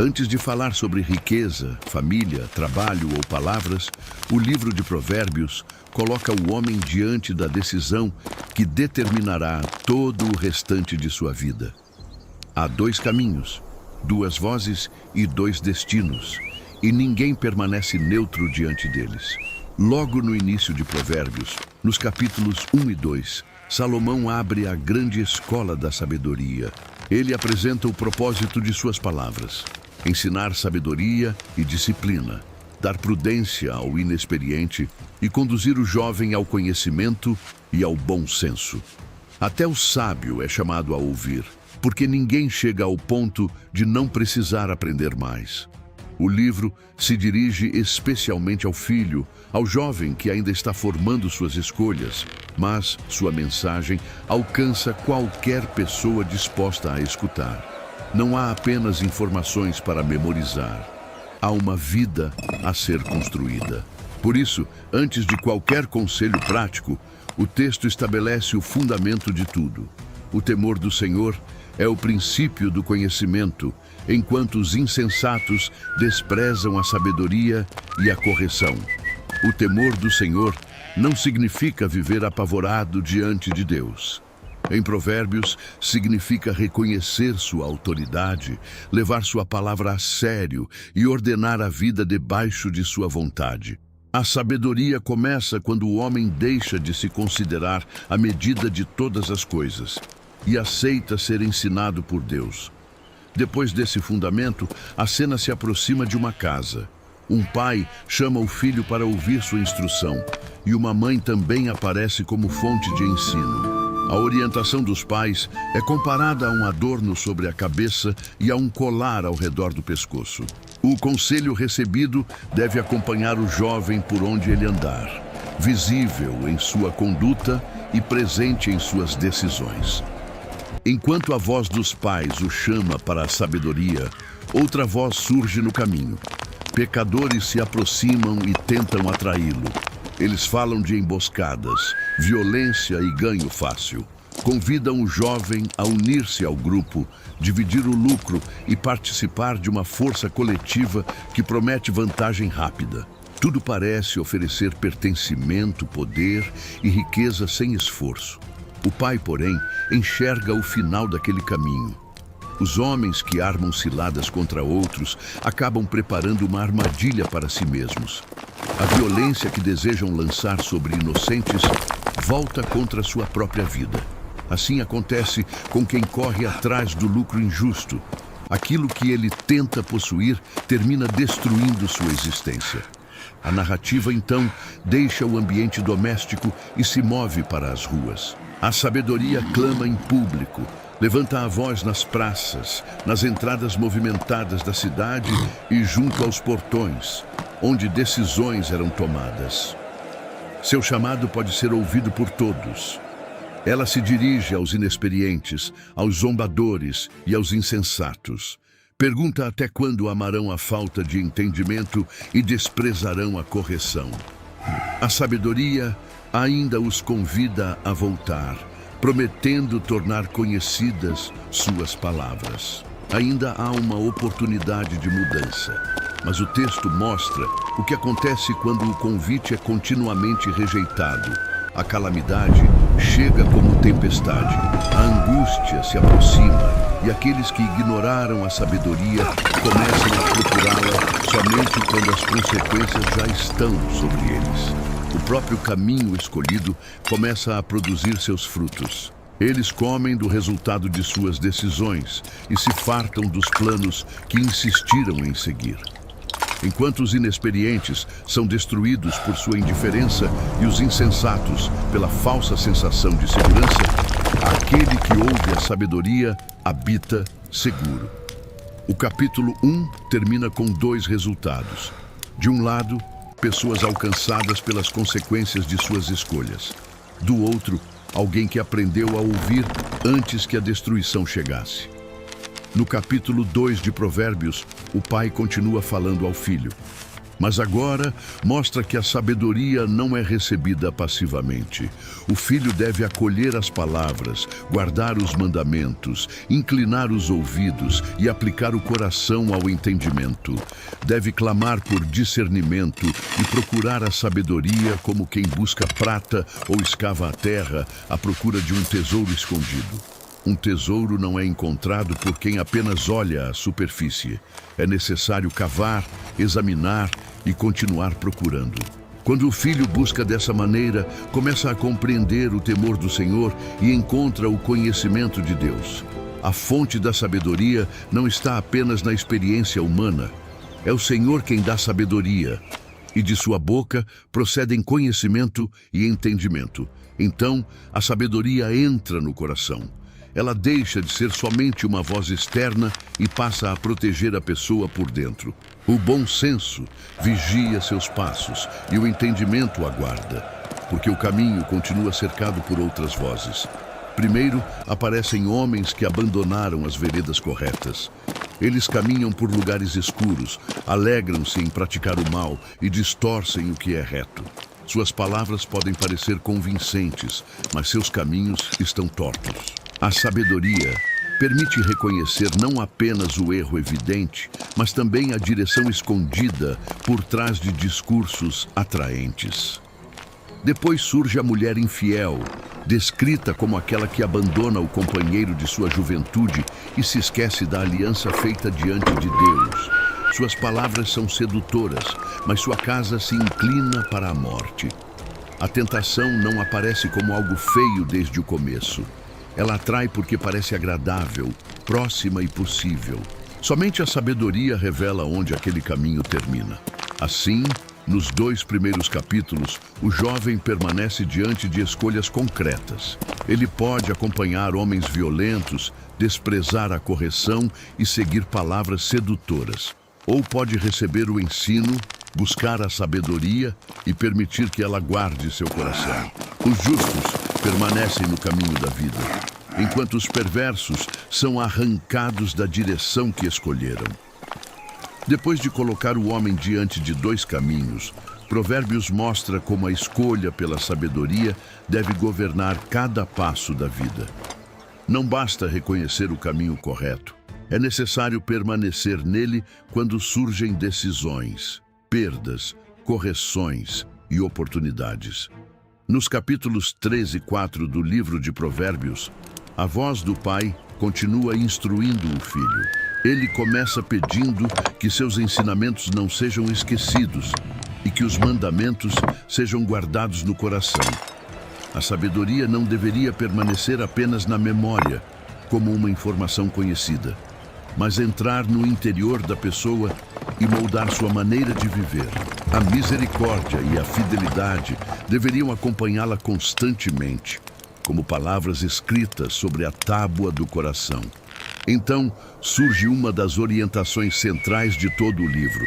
Antes de falar sobre riqueza, família, trabalho ou palavras, o livro de Provérbios coloca o homem diante da decisão que determinará todo o restante de sua vida. Há dois caminhos, duas vozes e dois destinos, e ninguém permanece neutro diante deles. Logo no início de Provérbios, nos capítulos 1 e 2, Salomão abre a grande escola da sabedoria. Ele apresenta o propósito de suas palavras: ensinar sabedoria e disciplina, dar prudência ao inexperiente e conduzir o jovem ao conhecimento e ao bom senso. Até o sábio é chamado a ouvir, porque ninguém chega ao ponto de não precisar aprender mais. O livro se dirige especialmente ao filho, ao jovem que ainda está formando suas escolhas, mas sua mensagem alcança qualquer pessoa disposta a escutar. Não há apenas informações para memorizar. Há uma vida a ser construída. Por isso, antes de qualquer conselho prático, o texto estabelece o fundamento de tudo. O temor do Senhor é o princípio do conhecimento, enquanto os insensatos desprezam a sabedoria e a correção. O temor do Senhor não significa viver apavorado diante de Deus. Em Provérbios, significa reconhecer sua autoridade, levar sua palavra a sério e ordenar a vida debaixo de sua vontade. A sabedoria começa quando o homem deixa de se considerar a medida de todas as coisas e aceita ser ensinado por Deus. Depois desse fundamento, a cena se aproxima de uma casa. Um pai chama o filho para ouvir sua instrução, e uma mãe também aparece como fonte de ensino. A orientação dos pais é comparada a um adorno sobre a cabeça e a um colar ao redor do pescoço. O conselho recebido deve acompanhar o jovem por onde ele andar, visível em sua conduta e presente em suas decisões. Enquanto a voz dos pais o chama para a sabedoria, outra voz surge no caminho. Pecadores se aproximam e tentam atraí-lo. Eles falam de emboscadas, violência e ganho fácil. Convidam o jovem a unir-se ao grupo, dividir o lucro e participar de uma força coletiva que promete vantagem rápida. Tudo parece oferecer pertencimento, poder e riqueza sem esforço. O pai, porém, enxerga o final daquele caminho. Os homens que armam ciladas contra outros acabam preparando uma armadilha para si mesmos. A violência que desejam lançar sobre inocentes volta contra sua própria vida. Assim acontece com quem corre atrás do lucro injusto. Aquilo que ele tenta possuir termina destruindo sua existência. A narrativa, então, deixa o ambiente doméstico e se move para as ruas. A sabedoria clama em público, levanta a voz nas praças, nas entradas movimentadas da cidade e junto aos portões, onde decisões eram tomadas. Seu chamado pode ser ouvido por todos. Ela se dirige aos inexperientes, aos zombadores e aos insensatos. Pergunta até quando amarão a falta de entendimento e desprezarão a correção. A sabedoria ainda os convida a voltar, prometendo tornar conhecidas suas palavras. Ainda há uma oportunidade de mudança, mas o texto mostra o que acontece quando o convite é continuamente rejeitado. A calamidade chega como tempestade, a angústia se aproxima e aqueles que ignoraram a sabedoria começam a procurá-la somente quando as consequências já estão sobre eles. O próprio caminho escolhido começa a produzir seus frutos. Eles comem do resultado de suas decisões e se fartam dos planos que insistiram em seguir. Enquanto os inexperientes são destruídos por sua indiferença e os insensatos pela falsa sensação de segurança, aquele que ouve a sabedoria habita seguro. O capítulo 1 termina com dois resultados. De um lado, pessoas alcançadas pelas consequências de suas escolhas. Do outro, alguém que aprendeu a ouvir antes que a destruição chegasse. No capítulo 2 de Provérbios, o pai continua falando ao filho. Mas agora mostra que a sabedoria não é recebida passivamente. O filho deve acolher as palavras, guardar os mandamentos, inclinar os ouvidos e aplicar o coração ao entendimento. Deve clamar por discernimento e procurar a sabedoria como quem busca prata ou escava a terra à procura de um tesouro escondido. Um tesouro não é encontrado por quem apenas olha à superfície. É necessário cavar, examinar e continuar procurando. Quando o filho busca dessa maneira, começa a compreender o temor do Senhor e encontra o conhecimento de Deus. A fonte da sabedoria não está apenas na experiência humana. É o Senhor quem dá sabedoria, e de sua boca procedem conhecimento e entendimento. Então, a sabedoria entra no coração. Ela deixa de ser somente uma voz externa e passa a proteger a pessoa por dentro. O bom senso vigia seus passos e o entendimento aguarda, porque o caminho continua cercado por outras vozes. Primeiro, aparecem homens que abandonaram as veredas corretas. Eles caminham por lugares escuros, alegram-se em praticar o mal e distorcem o que é reto. Suas palavras podem parecer convincentes, mas seus caminhos estão tortos. A sabedoria permite reconhecer não apenas o erro evidente, mas também a direção escondida por trás de discursos atraentes. Depois surge a mulher infiel, descrita como aquela que abandona o companheiro de sua juventude e se esquece da aliança feita diante de Deus. Suas palavras são sedutoras, mas sua casa se inclina para a morte. A tentação não aparece como algo feio desde o começo. Ela atrai porque parece agradável, próxima e possível. Somente a sabedoria revela onde aquele caminho termina. Assim, nos 2 primeiros capítulos, o jovem permanece diante de escolhas concretas. Ele pode acompanhar homens violentos, desprezar a correção e seguir palavras sedutoras. Ou pode receber o ensino, buscar a sabedoria e permitir que ela guarde seu coração. Os justos permanecem no caminho da vida, enquanto os perversos são arrancados da direção que escolheram. Depois de colocar o homem diante de 2 caminhos, Provérbios mostra como a escolha pela sabedoria deve governar cada passo da vida. Não basta reconhecer o caminho correto. É necessário permanecer nele quando surgem decisões, perdas, correções e oportunidades. Nos capítulos 3 e 4 do livro de Provérbios, a voz do pai continua instruindo o filho. Ele começa pedindo que seus ensinamentos não sejam esquecidos e que os mandamentos sejam guardados no coração. A sabedoria não deveria permanecer apenas na memória, como uma informação conhecida, mas entrar no interior da pessoa e moldar sua maneira de viver. A misericórdia e a fidelidade deveriam acompanhá-la constantemente, como palavras escritas sobre a tábua do coração. Então, surge uma das orientações centrais de todo o livro: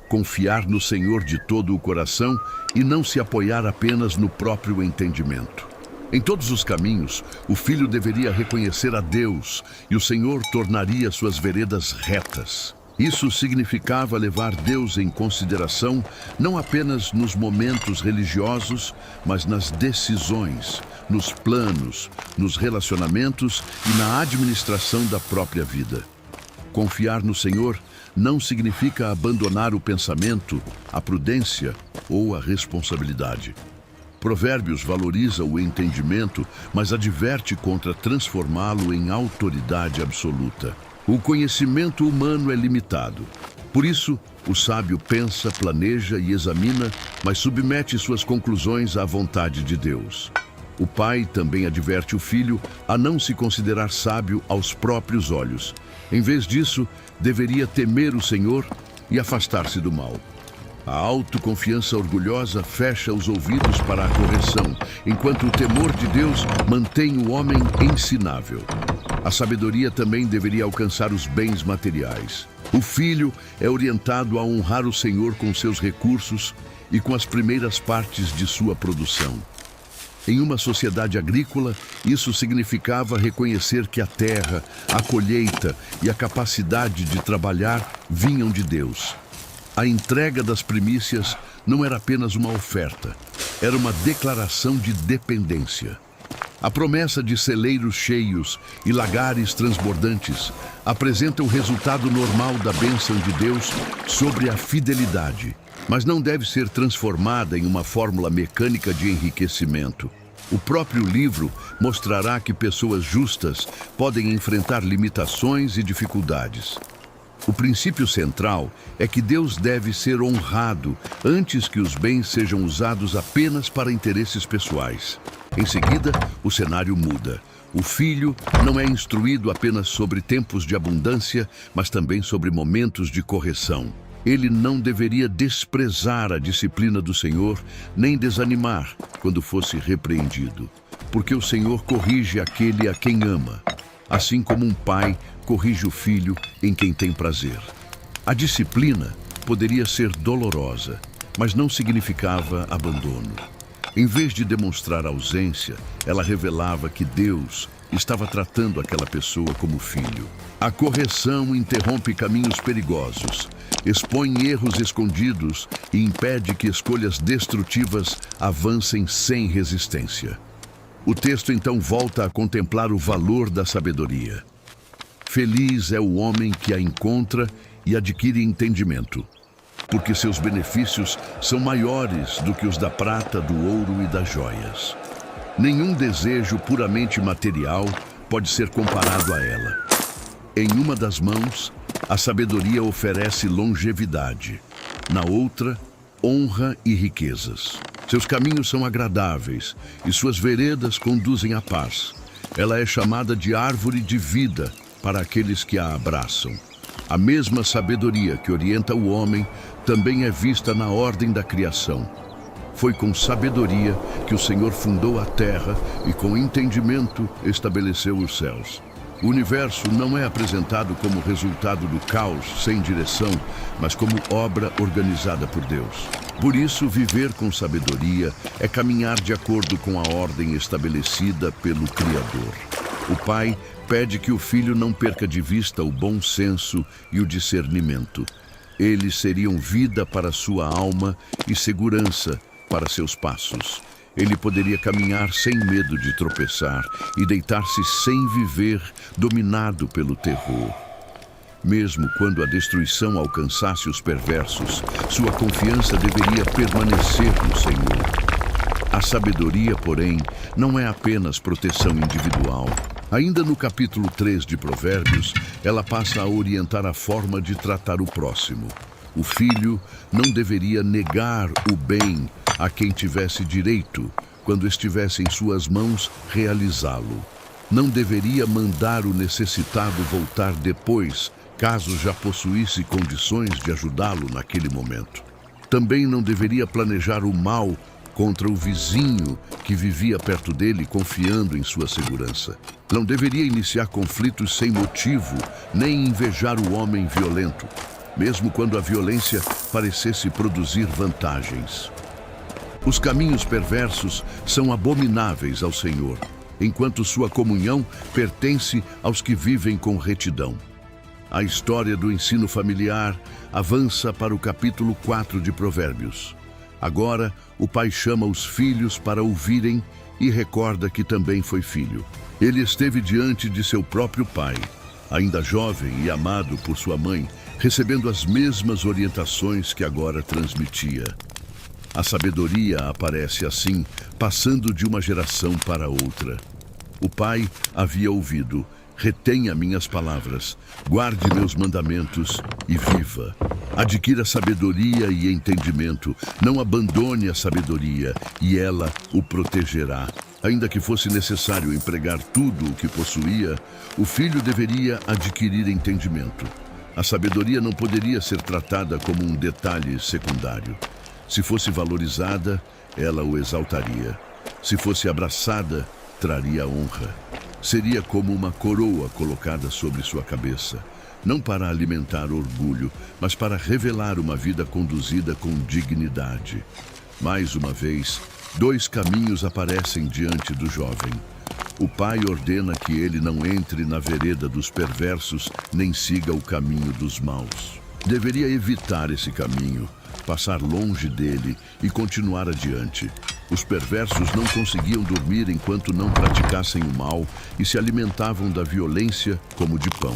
confiar no Senhor de todo o coração e não se apoiar apenas no próprio entendimento. Em todos os caminhos, o filho deveria reconhecer a Deus e o Senhor tornaria suas veredas retas. Isso significava levar Deus em consideração não apenas nos momentos religiosos, mas nas decisões, nos planos, nos relacionamentos e na administração da própria vida. Confiar no Senhor não significa abandonar o pensamento, a prudência ou a responsabilidade. Provérbios valoriza o entendimento, mas adverte contra transformá-lo em autoridade absoluta. O conhecimento humano é limitado. Por isso, o sábio pensa, planeja e examina, mas submete suas conclusões à vontade de Deus. O pai também adverte o filho a não se considerar sábio aos próprios olhos. Em vez disso, deveria temer o Senhor e afastar-se do mal. A autoconfiança orgulhosa fecha os ouvidos para a correção, enquanto o temor de Deus mantém o homem ensinável. A sabedoria também deveria alcançar os bens materiais. O filho é orientado a honrar o Senhor com seus recursos e com as primeiras partes de sua produção. Em uma sociedade agrícola, isso significava reconhecer que a terra, a colheita e a capacidade de trabalhar vinham de Deus. A entrega das primícias não era apenas uma oferta, era uma declaração de dependência. A promessa de celeiros cheios e lagares transbordantes apresenta o resultado normal da bênção de Deus sobre a fidelidade, mas não deve ser transformada em uma fórmula mecânica de enriquecimento. O próprio livro mostrará que pessoas justas podem enfrentar limitações e dificuldades. O princípio central é que Deus deve ser honrado antes que os bens sejam usados apenas para interesses pessoais. Em seguida, o cenário muda. O filho não é instruído apenas sobre tempos de abundância, mas também sobre momentos de correção. Ele não deveria desprezar a disciplina do Senhor, nem desanimar quando fosse repreendido, porque o Senhor corrige aquele a quem ama, assim como um pai corrige o filho em quem tem prazer. A disciplina poderia ser dolorosa, mas não significava abandono. Em vez de demonstrar ausência, ela revelava que Deus estava tratando aquela pessoa como filho. A correção interrompe caminhos perigosos, expõe erros escondidos e impede que escolhas destrutivas avancem sem resistência. O texto então volta a contemplar o valor da sabedoria. Feliz é o homem que a encontra e adquire entendimento, porque seus benefícios são maiores do que os da prata, do ouro e das joias. Nenhum desejo puramente material pode ser comparado a ela. Em uma das mãos, a sabedoria oferece longevidade. Na outra, honra e riquezas. Seus caminhos são agradáveis e suas veredas conduzem à paz. Ela é chamada de árvore de vida para aqueles que a abraçam. A mesma sabedoria que orienta o homem também é vista na ordem da criação. Foi com sabedoria que o Senhor fundou a terra e com entendimento estabeleceu os céus. O universo não é apresentado como resultado do caos sem direção, mas como obra organizada por Deus. Por isso, viver com sabedoria é caminhar de acordo com a ordem estabelecida pelo Criador. O pai pede que o filho não perca de vista o bom senso e o discernimento. Eles seriam vida para sua alma e segurança para seus passos. Ele poderia caminhar sem medo de tropeçar e deitar-se sem viver, dominado pelo terror. Mesmo quando a destruição alcançasse os perversos, sua confiança deveria permanecer no Senhor. A sabedoria, porém, não é apenas proteção individual. Ainda no capítulo 3 de Provérbios, ela passa a orientar a forma de tratar o próximo. O filho não deveria negar o bem a quem tivesse direito, quando estivesse em suas mãos realizá-lo. Não deveria mandar o necessitado voltar depois, caso já possuísse condições de ajudá-lo naquele momento. Também não deveria planejar o mal contra o vizinho que vivia perto dele, confiando em sua segurança. Não deveria iniciar conflitos sem motivo, nem invejar o homem violento, mesmo quando a violência parecesse produzir vantagens. Os caminhos perversos são abomináveis ao Senhor, enquanto sua comunhão pertence aos que vivem com retidão. A história do ensino familiar avança para o capítulo 4 de Provérbios. Agora, o pai chama os filhos para ouvirem e recorda que também foi filho. Ele esteve diante de seu próprio pai, ainda jovem e amado por sua mãe, recebendo as mesmas orientações que agora transmitia. A sabedoria aparece assim, passando de uma geração para outra. O pai havia ouvido: retenha minhas palavras, guarde meus mandamentos e viva. Adquira sabedoria e entendimento, não abandone a sabedoria, e ela o protegerá. Ainda que fosse necessário empregar tudo o que possuía, o filho deveria adquirir entendimento. A sabedoria não poderia ser tratada como um detalhe secundário. Se fosse valorizada, ela o exaltaria. Se fosse abraçada, traria honra. Seria como uma coroa colocada sobre sua cabeça, não para alimentar orgulho, mas para revelar uma vida conduzida com dignidade. Mais uma vez, dois caminhos aparecem diante do jovem. O pai ordena que ele não entre na vereda dos perversos, nem siga o caminho dos maus. Deveria evitar esse caminho, passar longe dele e continuar adiante. Os perversos não conseguiam dormir enquanto não praticassem o mal e se alimentavam da violência como de pão.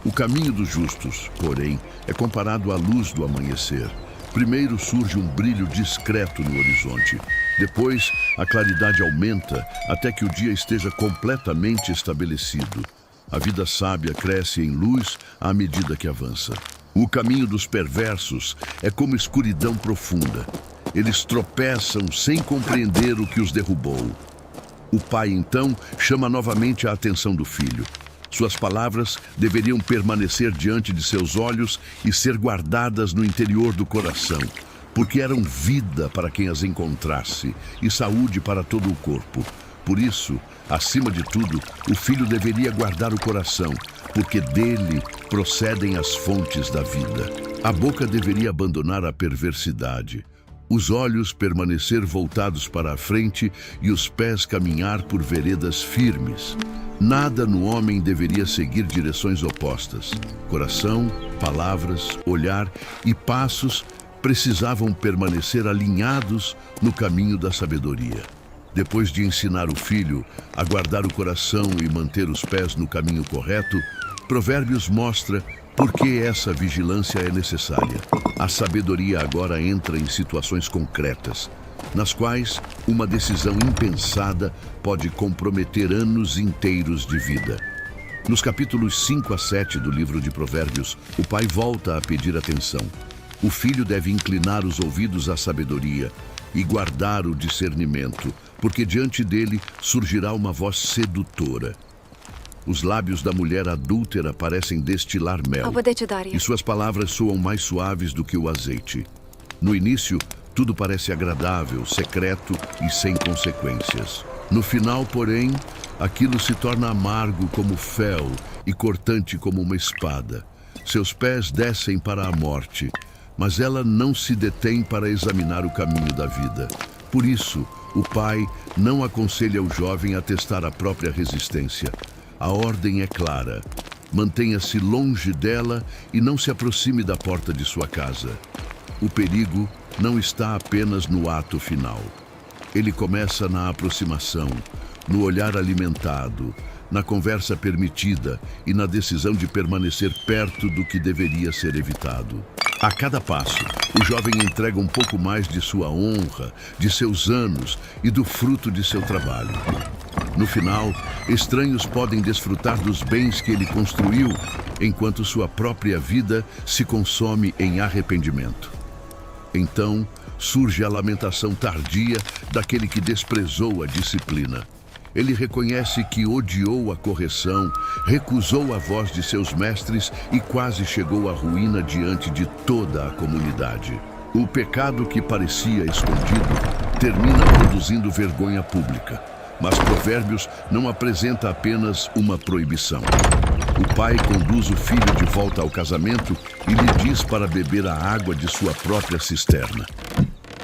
O caminho dos justos, porém, é comparado à luz do amanhecer. Primeiro surge um brilho discreto no horizonte. Depois, a claridade aumenta até que o dia esteja completamente estabelecido. A vida sábia cresce em luz à medida que avança. O caminho dos perversos é como escuridão profunda. Eles tropeçam sem compreender o que os derrubou. O pai, então, chama novamente a atenção do filho. Suas palavras deveriam permanecer diante de seus olhos e ser guardadas no interior do coração, porque eram vida para quem as encontrasse e saúde para todo o corpo. Por isso, acima de tudo, o filho deveria guardar o coração, porque dele procedem as fontes da vida. A boca deveria abandonar a perversidade, os olhos permanecer voltados para a frente e os pés caminhar por veredas firmes. Nada no homem deveria seguir direções opostas. Coração, palavras, olhar e passos precisavam permanecer alinhados no caminho da sabedoria. Depois de ensinar o filho a guardar o coração e manter os pés no caminho correto, Provérbios mostra por que essa vigilância é necessária. A sabedoria agora entra em situações concretas, nas quais uma decisão impensada pode comprometer anos inteiros de vida. Nos capítulos 5 a 7 do livro de Provérbios, o pai volta a pedir atenção. O filho deve inclinar os ouvidos à sabedoria e guardar o discernimento, porque diante dele surgirá uma voz sedutora. Os lábios da mulher adúltera parecem destilar mel, e suas palavras soam mais suaves do que o azeite. No início, tudo parece agradável, secreto e sem consequências. No final, porém, aquilo se torna amargo como fel e cortante como uma espada. Seus pés descem para a morte, mas ela não se detém para examinar o caminho da vida. Por isso, o pai não aconselha o jovem a testar a própria resistência. A ordem é clara: mantenha-se longe dela e não se aproxime da porta de sua casa. O perigo não está apenas no ato final. Ele começa na aproximação, no olhar alimentado, na conversa permitida e na decisão de permanecer perto do que deveria ser evitado. A cada passo, o jovem entrega um pouco mais de sua honra, de seus anos e do fruto de seu trabalho. No final, estranhos podem desfrutar dos bens que ele construiu, enquanto sua própria vida se consome em arrependimento. Então, surge a lamentação tardia daquele que desprezou a disciplina. Ele reconhece que odiou a correção, recusou a voz de seus mestres e quase chegou à ruína diante de toda a comunidade. O pecado que parecia escondido termina produzindo vergonha pública. Mas Provérbios não apresenta apenas uma proibição. O pai conduz o filho de volta ao casamento e lhe diz para beber a água de sua própria cisterna.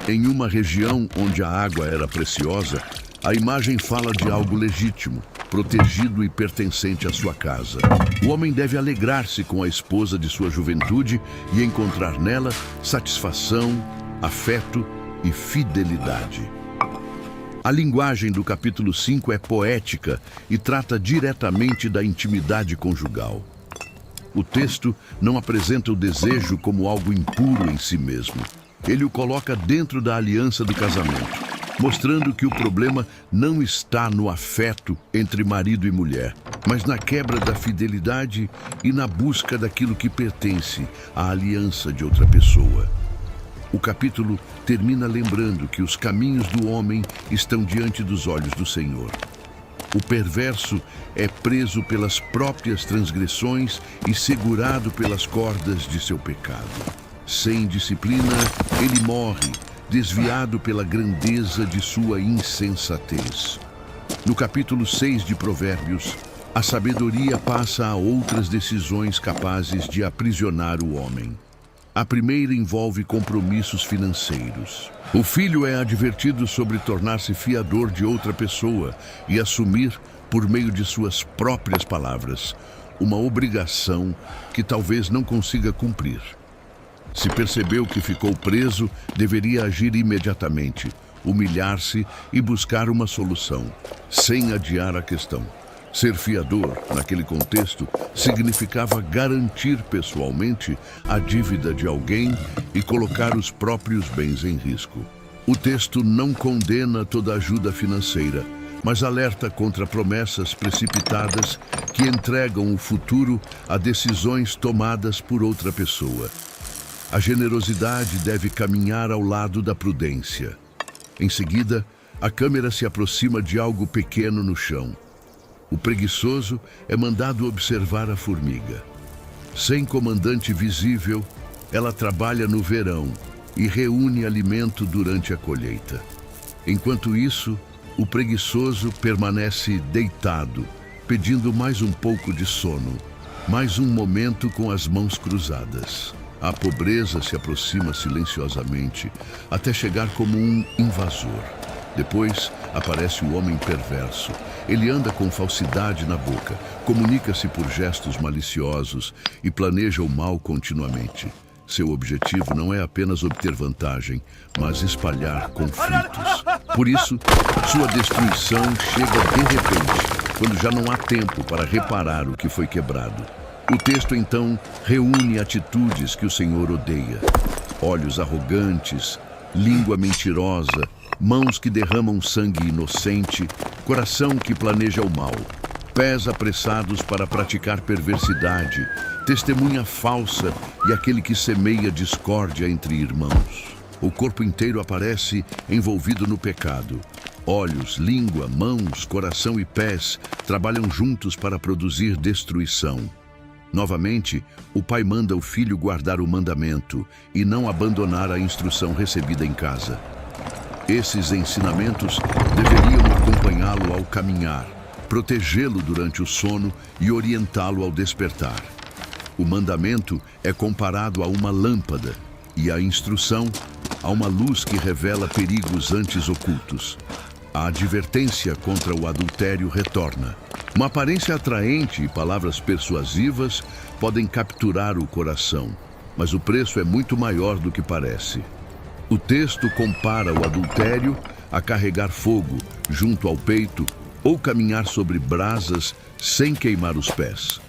Em uma região onde a água era preciosa, a imagem fala de algo legítimo, protegido e pertencente à sua casa. O homem deve alegrar-se com a esposa de sua juventude e encontrar nela satisfação, afeto e fidelidade. A linguagem do capítulo 5 é poética e trata diretamente da intimidade conjugal. O texto não apresenta o desejo como algo impuro em si mesmo. Ele o coloca dentro da aliança do casamento, mostrando que o problema não está no afeto entre marido e mulher, mas na quebra da fidelidade e na busca daquilo que pertence à aliança de outra pessoa. O capítulo termina lembrando que os caminhos do homem estão diante dos olhos do Senhor. O perverso é preso pelas próprias transgressões e segurado pelas cordas de seu pecado. Sem disciplina, ele morre, desviado pela grandeza de sua insensatez. No capítulo 6 de Provérbios, a sabedoria passa a outras decisões capazes de aprisionar o homem. A primeira envolve compromissos financeiros. O filho é advertido sobre tornar-se fiador de outra pessoa e assumir, por meio de suas próprias palavras, uma obrigação que talvez não consiga cumprir. Se percebeu que ficou preso, deveria agir imediatamente, humilhar-se e buscar uma solução, sem adiar a questão. Ser fiador, naquele contexto, significava garantir pessoalmente a dívida de alguém e colocar os próprios bens em risco. O texto não condena toda ajuda financeira, mas alerta contra promessas precipitadas que entregam o futuro a decisões tomadas por outra pessoa. A generosidade deve caminhar ao lado da prudência. Em seguida, a câmera se aproxima de algo pequeno no chão. O preguiçoso é mandado observar a formiga. Sem comandante visível, ela trabalha no verão e reúne alimento durante a colheita. Enquanto isso, o preguiçoso permanece deitado, pedindo mais um pouco de sono, mais um momento com as mãos cruzadas. A pobreza se aproxima silenciosamente, até chegar como um invasor. Depois, aparece o homem perverso. Ele anda com falsidade na boca, comunica-se por gestos maliciosos e planeja o mal continuamente. Seu objetivo não é apenas obter vantagem, mas espalhar conflitos. Por isso, sua destruição chega de repente, quando já não há tempo para reparar o que foi quebrado. O texto, então, reúne atitudes que o Senhor odeia. Olhos arrogantes, língua mentirosa, mãos que derramam sangue inocente, coração que planeja o mal, pés apressados para praticar perversidade, testemunha falsa e aquele que semeia discórdia entre irmãos. O corpo inteiro aparece envolvido no pecado. Olhos, língua, mãos, coração e pés trabalham juntos para produzir destruição. Novamente, o pai manda o filho guardar o mandamento e não abandonar a instrução recebida em casa. Esses ensinamentos deveriam acompanhá-lo ao caminhar, protegê-lo durante o sono e orientá-lo ao despertar. O mandamento é comparado a uma lâmpada e a instrução a uma luz que revela perigos antes ocultos. A advertência contra o adultério retorna. Uma aparência atraente e palavras persuasivas podem capturar o coração, mas o preço é muito maior do que parece. O texto compara o adultério a carregar fogo junto ao peito ou caminhar sobre brasas sem queimar os pés.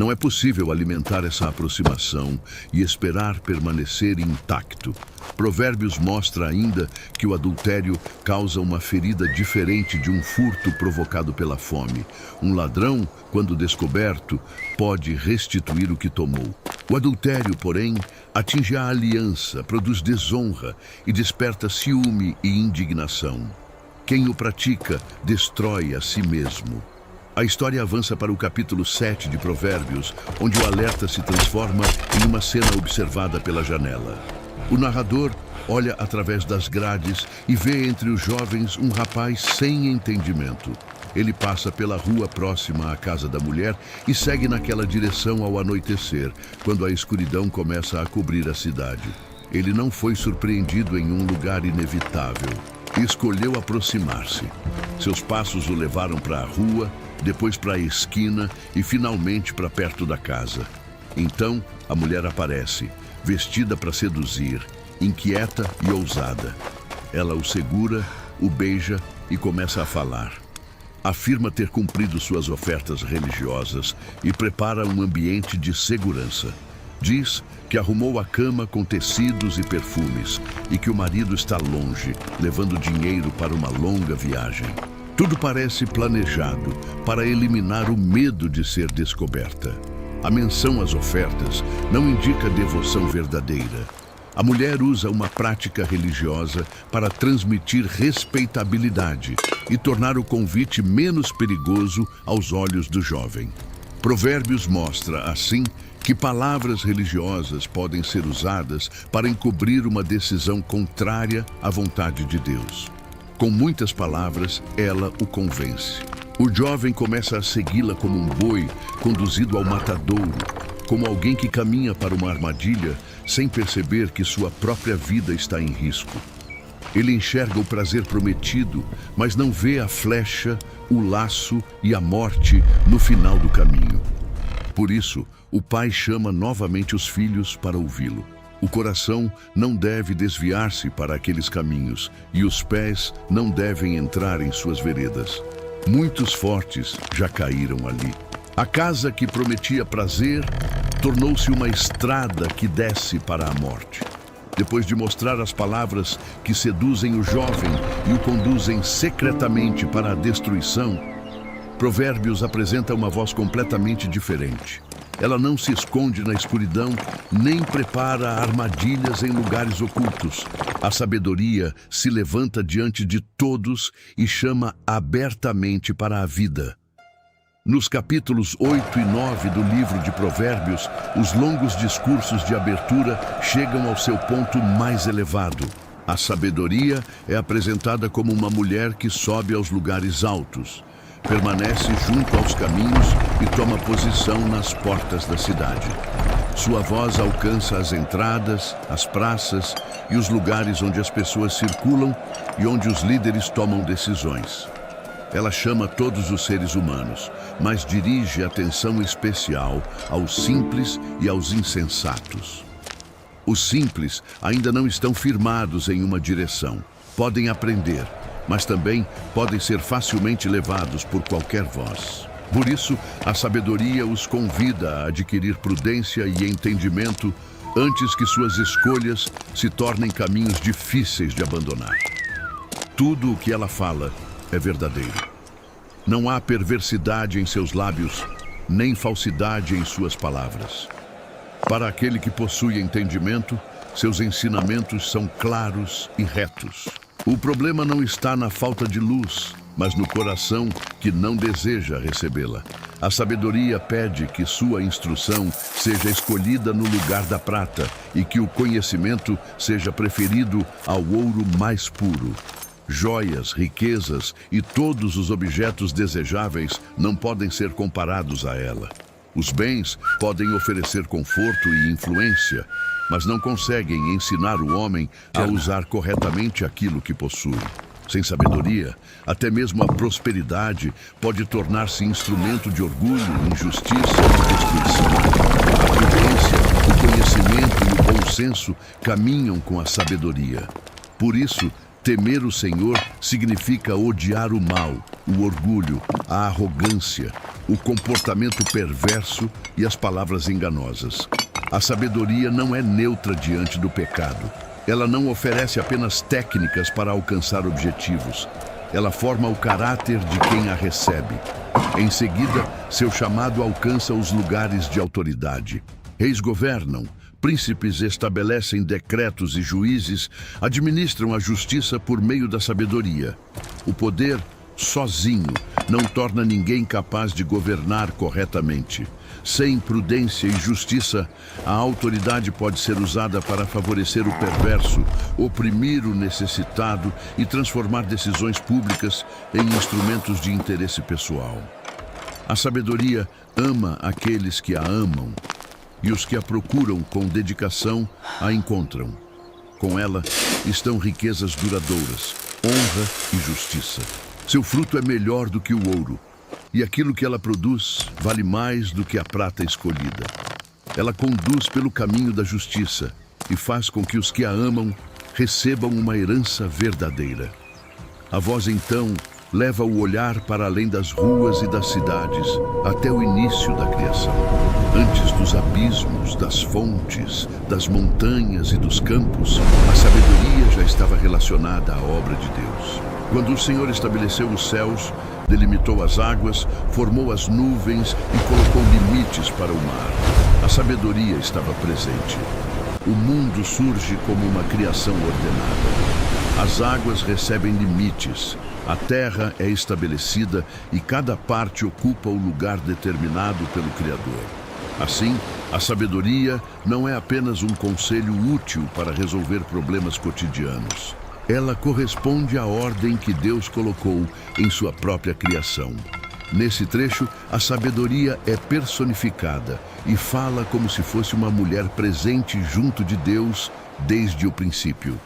Não é possível alimentar essa aproximação e esperar permanecer intacto. Provérbios mostra ainda que o adultério causa uma ferida diferente de um furto provocado pela fome. Um ladrão, quando descoberto, pode restituir o que tomou. O adultério, porém, atinge a aliança, produz desonra e desperta ciúme e indignação. Quem o pratica destrói a si mesmo. A história avança para o capítulo 7 de Provérbios, onde o alerta se transforma em uma cena observada pela janela. O narrador olha através das grades e vê entre os jovens um rapaz sem entendimento. Ele passa pela rua próxima à casa da mulher e segue naquela direção ao anoitecer, quando a escuridão começa a cobrir a cidade. Ele não foi surpreendido em um lugar inevitável. Escolheu aproximar-se. Seus passos o levaram para a rua, depois para a esquina e finalmente para perto da casa. Então, a mulher aparece, vestida para seduzir, inquieta e ousada. Ela o segura, o beija e começa a falar. Afirma ter cumprido suas ofertas religiosas e prepara um ambiente de segurança. Diz que arrumou a cama com tecidos e perfumes e que o marido está longe, levando dinheiro para uma longa viagem. Tudo parece planejado para eliminar o medo de ser descoberta. A menção às ofertas não indica devoção verdadeira. A mulher usa uma prática religiosa para transmitir respeitabilidade e tornar o convite menos perigoso aos olhos do jovem. Provérbios mostra, assim, que palavras religiosas podem ser usadas para encobrir uma decisão contrária à vontade de Deus. Com muitas palavras, ela o convence. O jovem começa a segui-la como um boi conduzido ao matadouro, como alguém que caminha para uma armadilha sem perceber que sua própria vida está em risco. Ele enxerga o prazer prometido, mas não vê a flecha, o laço e a morte no final do caminho. Por isso, o pai chama novamente os filhos para ouvi-lo. O coração não deve desviar-se para aqueles caminhos, e os pés não devem entrar em suas veredas. Muitos fortes já caíram ali. A casa que prometia prazer tornou-se uma estrada que desce para a morte. Depois de mostrar as palavras que seduzem o jovem e o conduzem secretamente para a destruição, Provérbios apresenta uma voz completamente diferente. Ela não se esconde na escuridão, nem prepara armadilhas em lugares ocultos. A sabedoria se levanta diante de todos e chama abertamente para a vida. Nos capítulos 8 e 9 do livro de Provérbios, os longos discursos de abertura chegam ao seu ponto mais elevado. A sabedoria é apresentada como uma mulher que sobe aos lugares altos, permanece junto aos caminhos e toma posição nas portas da cidade. Sua voz alcança as entradas, as praças e os lugares onde as pessoas circulam e onde os líderes tomam decisões. Ela chama todos os seres humanos, mas dirige atenção especial aos simples e aos insensatos. Os simples ainda não estão firmados em uma direção. Podem aprender, mas também podem ser facilmente levados por qualquer voz. Por isso, a sabedoria os convida a adquirir prudência e entendimento antes que suas escolhas se tornem caminhos difíceis de abandonar. Tudo o que ela fala é verdadeiro. Não há perversidade em seus lábios, nem falsidade em suas palavras. Para aquele que possui entendimento, seus ensinamentos são claros e retos. O problema não está na falta de luz, mas no coração que não deseja recebê-la. A sabedoria pede que sua instrução seja escolhida no lugar da prata e que o conhecimento seja preferido ao ouro mais puro. Joias, riquezas e todos os objetos desejáveis não podem ser comparados a ela. Os bens podem oferecer conforto e influência, mas não conseguem ensinar o homem a usar corretamente aquilo que possui. Sem sabedoria, até mesmo a prosperidade pode tornar-se instrumento de orgulho, injustiça e destruição. A prudência, o conhecimento e o bom senso caminham com a sabedoria. Por isso, temer o Senhor significa odiar o mal, o orgulho, a arrogância, o comportamento perverso e as palavras enganosas. A sabedoria não é neutra diante do pecado. Ela não oferece apenas técnicas para alcançar objetivos. Ela forma o caráter de quem a recebe. Em seguida, seu chamado alcança os lugares de autoridade. Reis governam, príncipes estabelecem decretos e juízes administram a justiça por meio da sabedoria. O poder, sozinho, não torna ninguém capaz de governar corretamente. Sem prudência e justiça, a autoridade pode ser usada para favorecer o perverso, oprimir o necessitado e transformar decisões públicas em instrumentos de interesse pessoal. A sabedoria ama aqueles que a amam, e os que a procuram com dedicação a encontram. Com ela estão riquezas duradouras, honra e justiça. Seu fruto é melhor do que o ouro, e aquilo que ela produz vale mais do que a prata escolhida. Ela conduz pelo caminho da justiça e faz com que os que a amam recebam uma herança verdadeira. A voz então leva o olhar para além das ruas e das cidades, até o início da criação. Antes dos abismos, das fontes, das montanhas e dos campos, a sabedoria já estava relacionada à obra de Deus. Quando o Senhor estabeleceu os céus, delimitou as águas, formou as nuvens e colocou limites para o mar, a sabedoria estava presente. O mundo surge como uma criação ordenada. As águas recebem limites, a terra é estabelecida e cada parte ocupa o lugar determinado pelo Criador. Assim, a sabedoria não é apenas um conselho útil para resolver problemas cotidianos. Ela corresponde à ordem que Deus colocou em sua própria criação. Nesse trecho, a sabedoria é personificada e fala como se fosse uma mulher presente junto de Deus desde o princípio.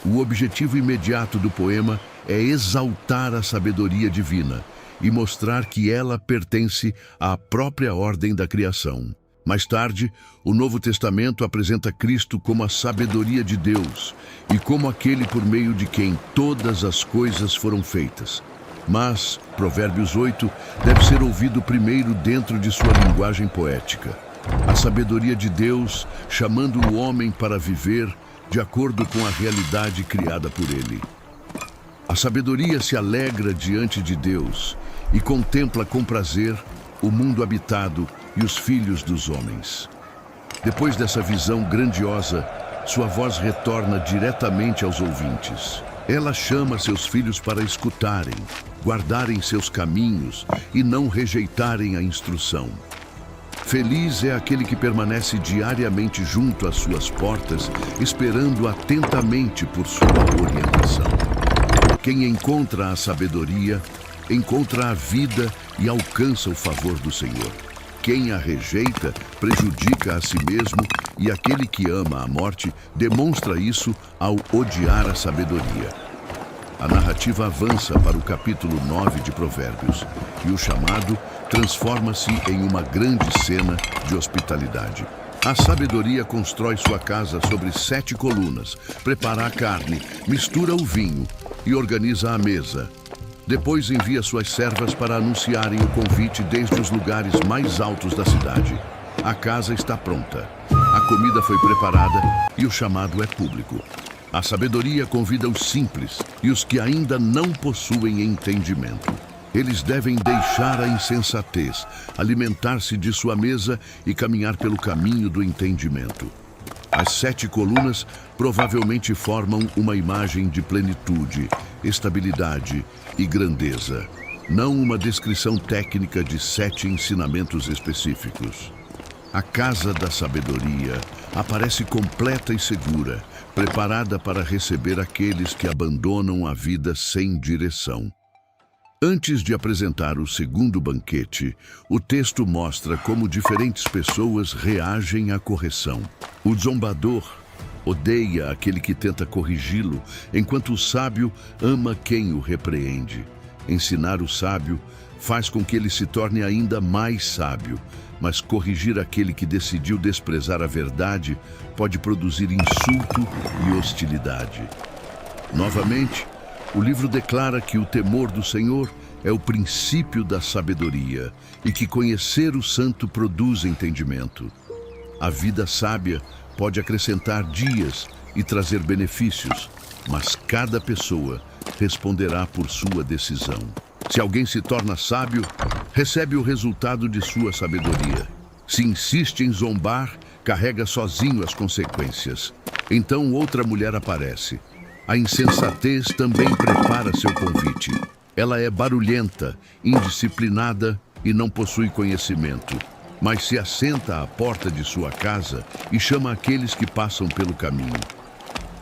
O objetivo imediato do poema é exaltar a sabedoria divina e mostrar que ela pertence à própria ordem da criação. Mais tarde, o Novo Testamento apresenta Cristo como a sabedoria de Deus e como aquele por meio de quem todas as coisas foram feitas. Mas, Provérbios 8 deve ser ouvido primeiro dentro de sua linguagem poética. A sabedoria de Deus chamando o homem para viver de acordo com a realidade criada por ele. A sabedoria se alegra diante de Deus e contempla com prazer o mundo habitado e os filhos dos homens. Depois dessa visão grandiosa, sua voz retorna diretamente aos ouvintes. Ela chama seus filhos para escutarem, guardarem seus caminhos e não rejeitarem a instrução. Feliz é aquele que permanece diariamente junto às suas portas, esperando atentamente por sua orientação. Quem encontra a sabedoria, encontra a vida e alcança o favor do Senhor. Quem a rejeita, prejudica a si mesmo, e aquele que ama a morte demonstra isso ao odiar a sabedoria. A narrativa avança para o capítulo 9 de Provérbios, e o chamado transforma-se em uma grande cena de hospitalidade. A sabedoria constrói sua casa sobre 7 colunas, prepara a carne, mistura o vinho e organiza a mesa. Depois envia suas servas para anunciarem o convite desde os lugares mais altos da cidade. A casa está pronta, a comida foi preparada e o chamado é público. A sabedoria convida os simples e os que ainda não possuem entendimento. Eles devem deixar a insensatez, alimentar-se de sua mesa e caminhar pelo caminho do entendimento. As 7 colunas provavelmente formam uma imagem de plenitude, estabilidade e grandeza, não uma descrição técnica de 7 ensinamentos específicos. A casa da sabedoria aparece completa e segura, preparada para receber aqueles que abandonam a vida sem direção. Antes de apresentar o segundo banquete, o texto mostra como diferentes pessoas reagem à correção. O zombador odeia aquele que tenta corrigi-lo, enquanto o sábio ama quem o repreende. Ensinar o sábio faz com que ele se torne ainda mais sábio, mas corrigir aquele que decidiu desprezar a verdade pode produzir insulto e hostilidade. Novamente, o livro declara que o temor do Senhor é o princípio da sabedoria e que conhecer o santo produz entendimento. A vida sábia pode acrescentar dias e trazer benefícios, mas cada pessoa responderá por sua decisão. Se alguém se torna sábio, recebe o resultado de sua sabedoria. Se insiste em zombar, carrega sozinho as consequências. Então outra mulher aparece. A insensatez também prepara seu convite. Ela é barulhenta, indisciplinada e não possui conhecimento, mas se assenta à porta de sua casa e chama aqueles que passam pelo caminho.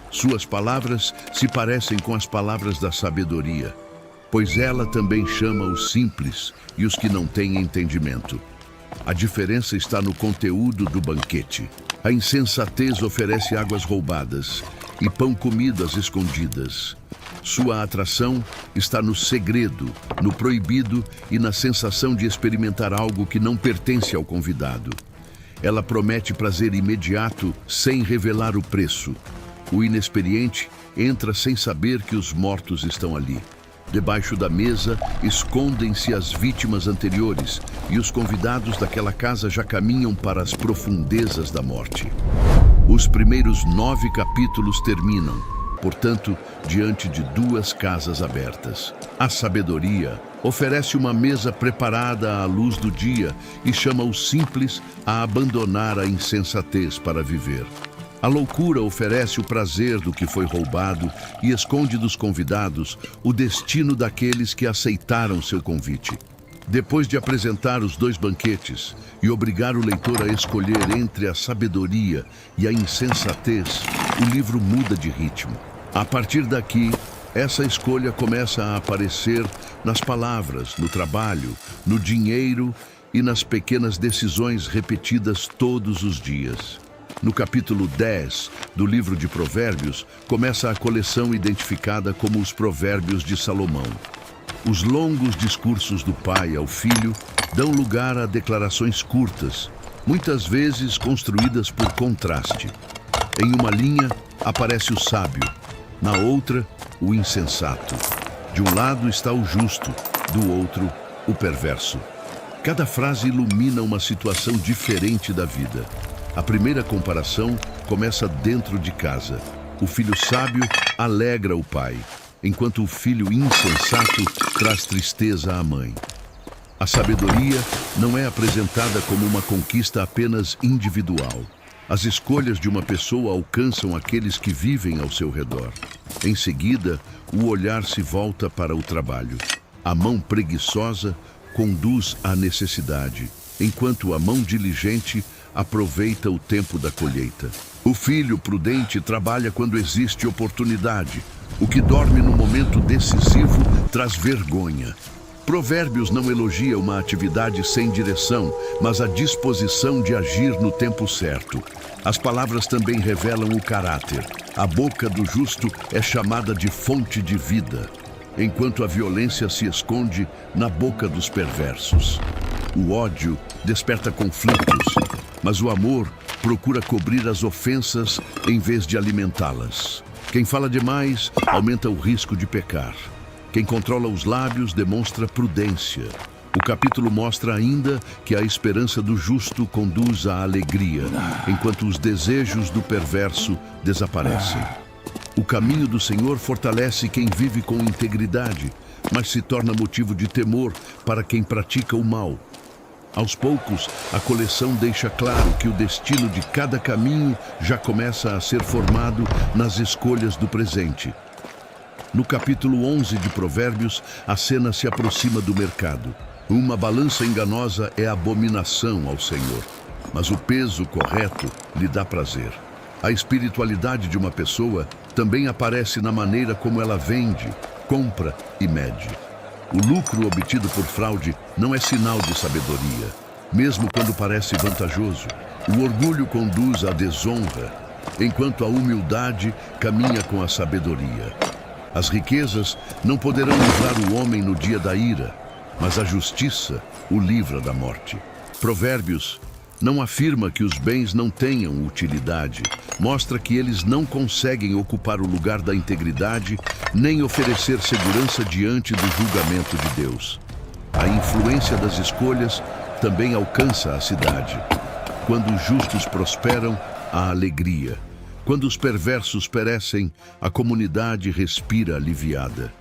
Suas palavras se parecem com as palavras da sabedoria, pois ela também chama os simples e os que não têm entendimento. A diferença está no conteúdo do banquete. A insensatez oferece águas roubadas e pão comidas escondidas. Sua atração está no segredo, no proibido e na sensação de experimentar algo que não pertence ao convidado. Ela promete prazer imediato sem revelar o preço. O inexperiente entra sem saber que os mortos estão ali. Debaixo da mesa escondem-se as vítimas anteriores e os convidados daquela casa já caminham para as profundezas da morte. Os primeiros 9 capítulos terminam, portanto, diante de 2 casas abertas. A sabedoria oferece uma mesa preparada à luz do dia e chama os simples a abandonar a insensatez para viver. A loucura oferece o prazer do que foi roubado e esconde dos convidados o destino daqueles que aceitaram seu convite. Depois de apresentar os 2 banquetes e obrigar o leitor a escolher entre a sabedoria e a insensatez, o livro muda de ritmo. A partir daqui, essa escolha começa a aparecer nas palavras, no trabalho, no dinheiro e nas pequenas decisões repetidas todos os dias. No capítulo 10 do livro de Provérbios, começa a coleção identificada como os Provérbios de Salomão. Os longos discursos do pai ao filho dão lugar a declarações curtas, muitas vezes construídas por contraste. Em uma linha aparece o sábio, na outra, o insensato. De um lado está o justo, do outro, o perverso. Cada frase ilumina uma situação diferente da vida. A primeira comparação começa dentro de casa. O filho sábio alegra o pai, enquanto o filho insensato traz tristeza à mãe. A sabedoria não é apresentada como uma conquista apenas individual. As escolhas de uma pessoa alcançam aqueles que vivem ao seu redor. Em seguida, o olhar se volta para o trabalho. A mão preguiçosa conduz à necessidade, enquanto a mão diligente aproveita o tempo da colheita. O filho prudente trabalha quando existe oportunidade. O que dorme no momento decisivo traz vergonha. Provérbios não elogia uma atividade sem direção, mas a disposição de agir no tempo certo. As palavras também revelam o caráter. A boca do justo é chamada de fonte de vida, enquanto a violência se esconde na boca dos perversos. O ódio desperta conflitos, mas o amor procura cobrir as ofensas em vez de alimentá-las. Quem fala demais aumenta o risco de pecar. Quem controla os lábios demonstra prudência. O capítulo mostra ainda que a esperança do justo conduz à alegria, enquanto os desejos do perverso desaparecem. O caminho do Senhor fortalece quem vive com integridade, mas se torna motivo de temor para quem pratica o mal. Aos poucos, a coleção deixa claro que o destino de cada caminho já começa a ser formado nas escolhas do presente. No capítulo 11 de Provérbios, a cena se aproxima do mercado. Uma balança enganosa é abominação ao Senhor, mas o peso correto lhe dá prazer. A espiritualidade de uma pessoa também aparece na maneira como ela vende, compra e mede. O lucro obtido por fraude não é sinal de sabedoria, mesmo quando parece vantajoso. O orgulho conduz à desonra, enquanto a humildade caminha com a sabedoria. As riquezas não poderão livrar o homem no dia da ira, mas a justiça o livra da morte. Provérbios não afirma que os bens não tenham utilidade, mostra que eles não conseguem ocupar o lugar da integridade, nem oferecer segurança diante do julgamento de Deus. A influência das escolhas também alcança a cidade. Quando os justos prosperam, há alegria. Quando os perversos perecem, a comunidade respira aliviada.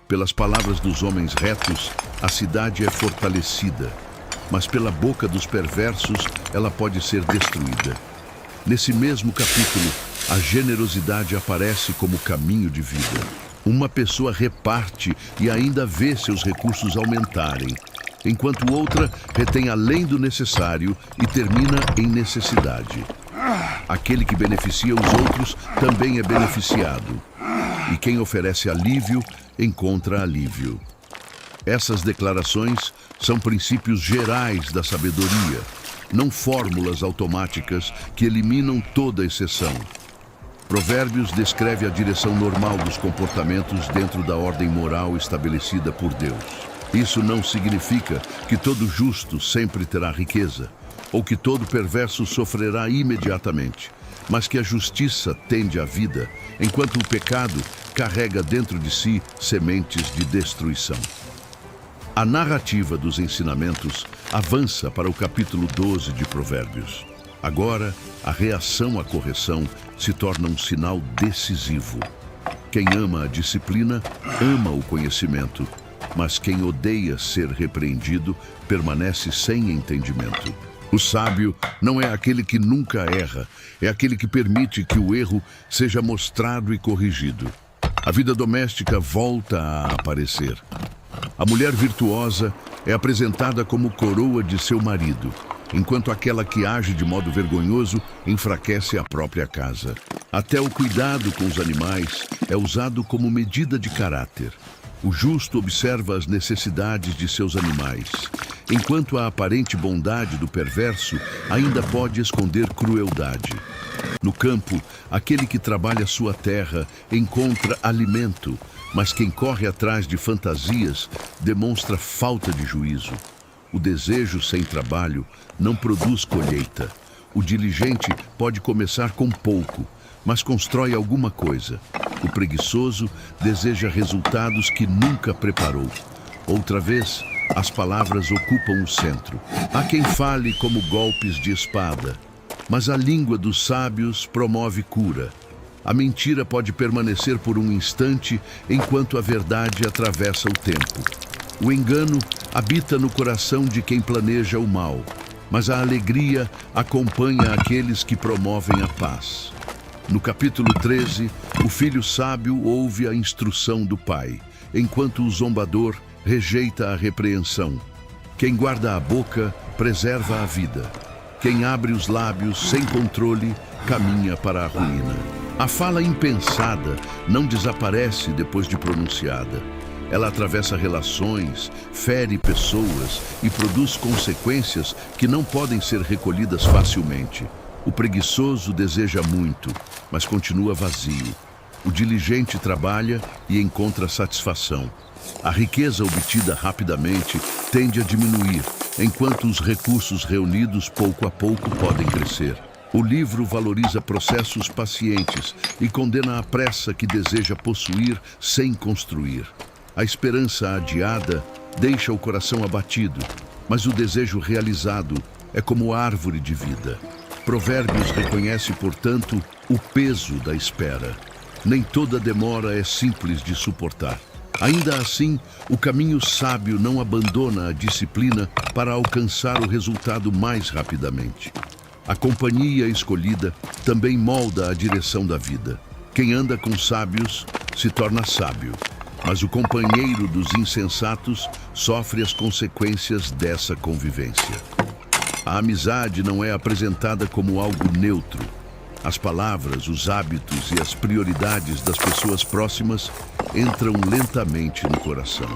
Pelas palavras dos homens retos, a cidade é fortalecida, mas pela boca dos perversos, ela pode ser destruída. Nesse mesmo capítulo, a generosidade aparece como caminho de vida. Uma pessoa reparte e ainda vê seus recursos aumentarem, enquanto outra retém além do necessário e termina em necessidade. Aquele que beneficia os outros também é beneficiado, e quem oferece alívio encontra alívio. Essas declarações são princípios gerais da sabedoria, não fórmulas automáticas que eliminam toda exceção. Provérbios descreve a direção normal dos comportamentos dentro da ordem moral estabelecida por Deus. Isso não significa que todo justo sempre terá riqueza, ou que todo perverso sofrerá imediatamente, mas que a justiça tende à vida, enquanto o pecado carrega dentro de si sementes de destruição. A narrativa dos ensinamentos avança para o capítulo 12 de Provérbios. Agora, a reação à correção se torna um sinal decisivo. Quem ama a disciplina, ama o conhecimento, mas quem odeia ser repreendido, permanece sem entendimento. O sábio não é aquele que nunca erra, é aquele que permite que o erro seja mostrado e corrigido. A vida doméstica volta a aparecer. A mulher virtuosa é apresentada como coroa de seu marido, enquanto aquela que age de modo vergonhoso enfraquece a própria casa. Até o cuidado com os animais é usado como medida de caráter. O justo observa as necessidades de seus animais, enquanto a aparente bondade do perverso ainda pode esconder crueldade. No campo, aquele que trabalha sua terra encontra alimento, mas quem corre atrás de fantasias demonstra falta de juízo. O desejo sem trabalho não produz colheita. O diligente pode começar com pouco, mas constrói alguma coisa. O preguiçoso deseja resultados que nunca preparou. Outra vez, as palavras ocupam o centro. Há quem fale como golpes de espada, mas a língua dos sábios promove cura. A mentira pode permanecer por um instante, enquanto a verdade atravessa o tempo. O engano habita no coração de quem planeja o mal, mas a alegria acompanha aqueles que promovem a paz. No capítulo 13, o filho sábio ouve a instrução do pai, enquanto o zombador rejeita a repreensão. Quem guarda a boca preserva a vida. Quem abre os lábios sem controle caminha para a ruína. A fala impensada não desaparece depois de pronunciada. Ela atravessa relações, fere pessoas e produz consequências que não podem ser recolhidas facilmente. O preguiçoso deseja muito, mas continua vazio. O diligente trabalha e encontra satisfação. A riqueza obtida rapidamente tende a diminuir, enquanto os recursos reunidos pouco a pouco podem crescer. O livro valoriza processos pacientes e condena a pressa que deseja possuir sem construir. A esperança adiada deixa o coração abatido, mas o desejo realizado é como árvore de vida. Provérbios reconhece, portanto, o peso da espera. Nem toda demora é simples de suportar. Ainda assim, o caminho sábio não abandona a disciplina para alcançar o resultado mais rapidamente. A companhia escolhida também molda a direção da vida. Quem anda com sábios se torna sábio, mas o companheiro dos insensatos sofre as consequências dessa convivência. A amizade não é apresentada como algo neutro. As palavras, os hábitos e as prioridades das pessoas próximas entram lentamente no coração.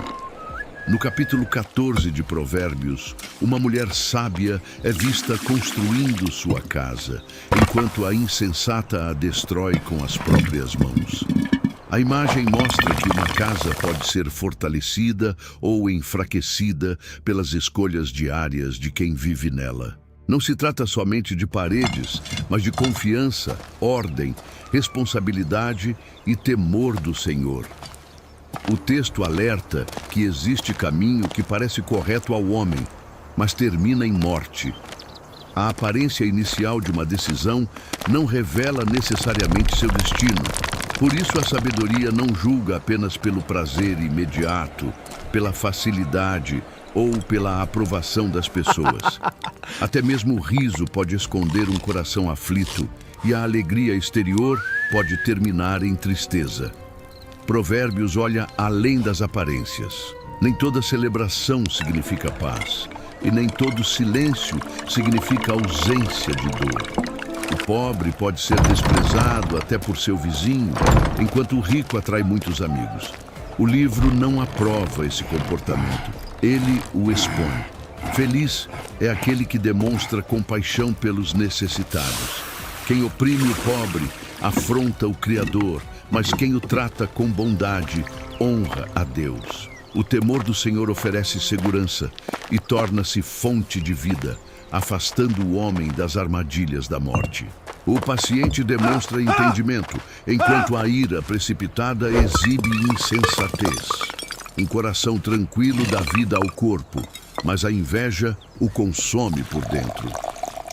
No capítulo 14 de Provérbios, uma mulher sábia é vista construindo sua casa, enquanto a insensata a destrói com as próprias mãos. A imagem mostra que uma casa pode ser fortalecida ou enfraquecida pelas escolhas diárias de quem vive nela. Não se trata somente de paredes, mas de confiança, ordem, responsabilidade e temor do Senhor. O texto alerta que existe caminho que parece correto ao homem, mas termina em morte. A aparência inicial de uma decisão não revela necessariamente seu destino. Por isso, a sabedoria não julga apenas pelo prazer imediato, pela facilidade ou pela aprovação das pessoas. Até mesmo o riso pode esconder um coração aflito e a alegria exterior pode terminar em tristeza. Provérbios olha além das aparências. Nem toda celebração significa paz, e nem todo silêncio significa ausência de dor. O pobre pode ser desprezado até por seu vizinho, enquanto o rico atrai muitos amigos. O livro não aprova esse comportamento, ele o expõe. Feliz é aquele que demonstra compaixão pelos necessitados. Quem oprime o pobre afronta o Criador, mas quem o trata com bondade honra a Deus. O temor do Senhor oferece segurança e torna-se fonte de vida, afastando o homem das armadilhas da morte. O paciente demonstra entendimento, enquanto a ira precipitada exibe insensatez. Um coração tranquilo dá vida ao corpo, mas a inveja o consome por dentro.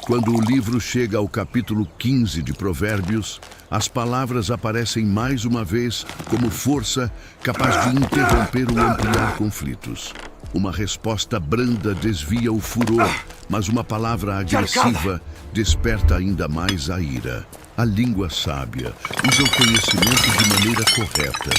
Quando o livro chega ao capítulo 15 de Provérbios, as palavras aparecem mais uma vez como força capaz de interromper ou ampliar conflitos. Uma resposta branda desvia o furor, mas uma palavra agressiva desperta ainda mais a ira. A língua sábia usa o conhecimento de maneira correta.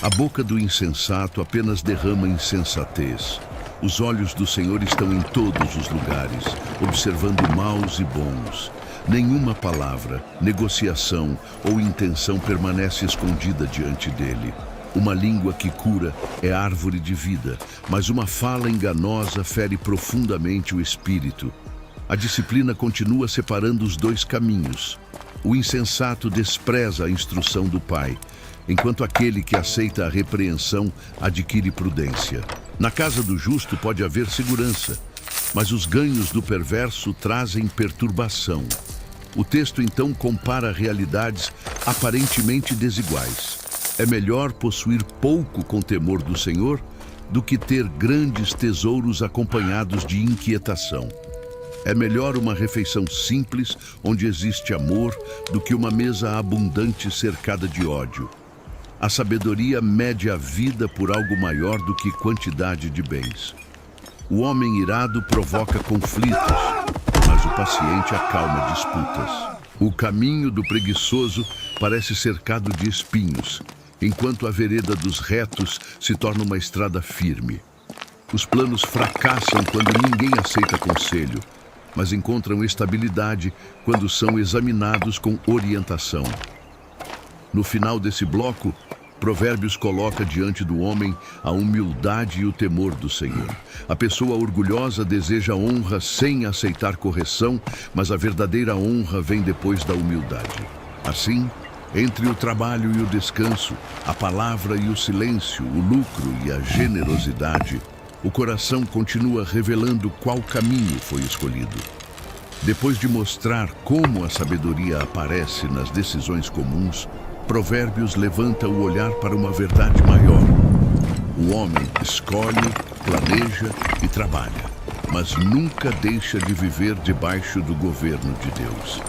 A boca do insensato apenas derrama insensatez. Os olhos do Senhor estão em todos os lugares, observando maus e bons. Nenhuma palavra, negociação ou intenção permanece escondida diante dele. Uma língua que cura é árvore de vida, mas uma fala enganosa fere profundamente o espírito. A disciplina continua separando os dois caminhos. O insensato despreza a instrução do pai, enquanto aquele que aceita a repreensão adquire prudência. Na casa do justo pode haver segurança, mas os ganhos do perverso trazem perturbação. O texto então compara realidades aparentemente desiguais. É melhor possuir pouco com temor do Senhor do que ter grandes tesouros acompanhados de inquietação. É melhor uma refeição simples, onde existe amor, do que uma mesa abundante cercada de ódio. A sabedoria mede a vida por algo maior do que quantidade de bens. O homem irado provoca conflitos, mas o paciente acalma disputas. O caminho do preguiçoso parece cercado de espinhos, enquanto a vereda dos retos se torna uma estrada firme. Os planos fracassam quando ninguém aceita conselho, mas encontram estabilidade quando são examinados com orientação. No final desse bloco, Provérbios coloca diante do homem a humildade e o temor do Senhor. A pessoa orgulhosa deseja honra sem aceitar correção, mas a verdadeira honra vem depois da humildade. Assim, entre o trabalho e o descanso, a palavra e o silêncio, o lucro e a generosidade, o coração continua revelando qual caminho foi escolhido. Depois de mostrar como a sabedoria aparece nas decisões comuns, Provérbios levanta o olhar para uma verdade maior. O homem escolhe, planeja e trabalha, mas nunca deixa de viver debaixo do governo de Deus.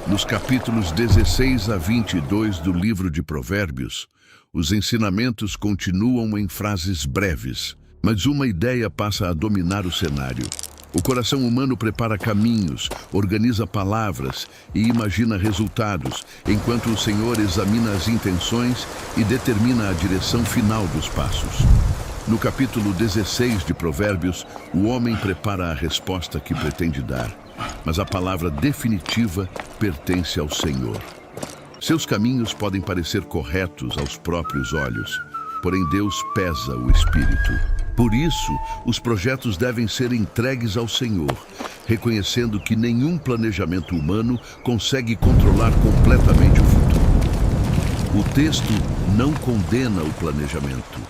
Nos capítulos 16 a 22 do livro de Provérbios, os ensinamentos continuam em frases breves, mas uma ideia passa a dominar o cenário. O coração humano prepara caminhos, organiza palavras e imagina resultados, enquanto o Senhor examina as intenções e determina a direção final dos passos. No capítulo 16 de Provérbios, o homem prepara a resposta que pretende dar, mas a palavra definitiva pertence ao Senhor. Seus caminhos podem parecer corretos aos próprios olhos, porém Deus pesa o espírito. Por isso, os projetos devem ser entregues ao Senhor, reconhecendo que nenhum planejamento humano consegue controlar completamente o futuro. O texto não condena o planejamento.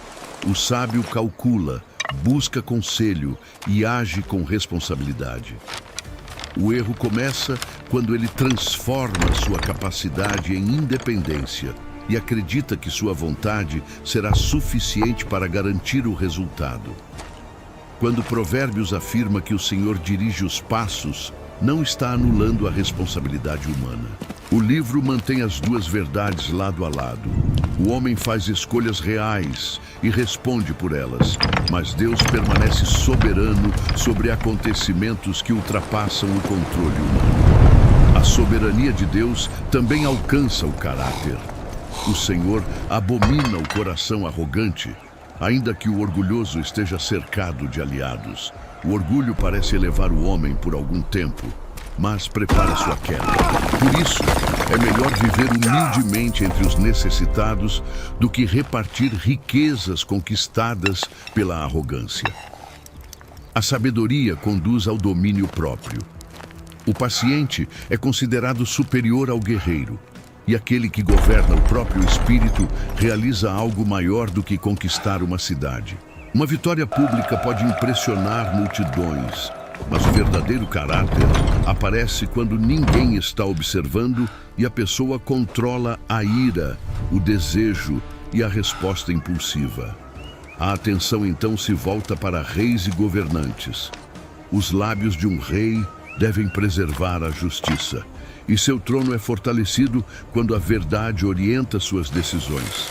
O sábio calcula, busca conselho e age com responsabilidade. O erro começa quando ele transforma sua capacidade em independência e acredita que sua vontade será suficiente para garantir o resultado. Quando Provérbios afirma que o Senhor dirige os passos, não está anulando a responsabilidade humana. O livro mantém as duas verdades lado a lado. O homem faz escolhas reais e responde por elas, mas Deus permanece soberano sobre acontecimentos que ultrapassam o controle humano. A soberania de Deus também alcança o caráter. O Senhor abomina o coração arrogante, ainda que o orgulhoso esteja cercado de aliados. O orgulho parece elevar o homem por algum tempo, mas prepara sua queda. Por isso, é melhor viver humildemente entre os necessitados do que repartir riquezas conquistadas pela arrogância. A sabedoria conduz ao domínio próprio. O paciente é considerado superior ao guerreiro, e aquele que governa o próprio espírito realiza algo maior do que conquistar uma cidade. Uma vitória pública pode impressionar multidões, mas o verdadeiro caráter aparece quando ninguém está observando e a pessoa controla a ira, o desejo e a resposta impulsiva. A atenção então se volta para reis e governantes. Os lábios de um rei devem preservar a justiça, e seu trono é fortalecido quando a verdade orienta suas decisões.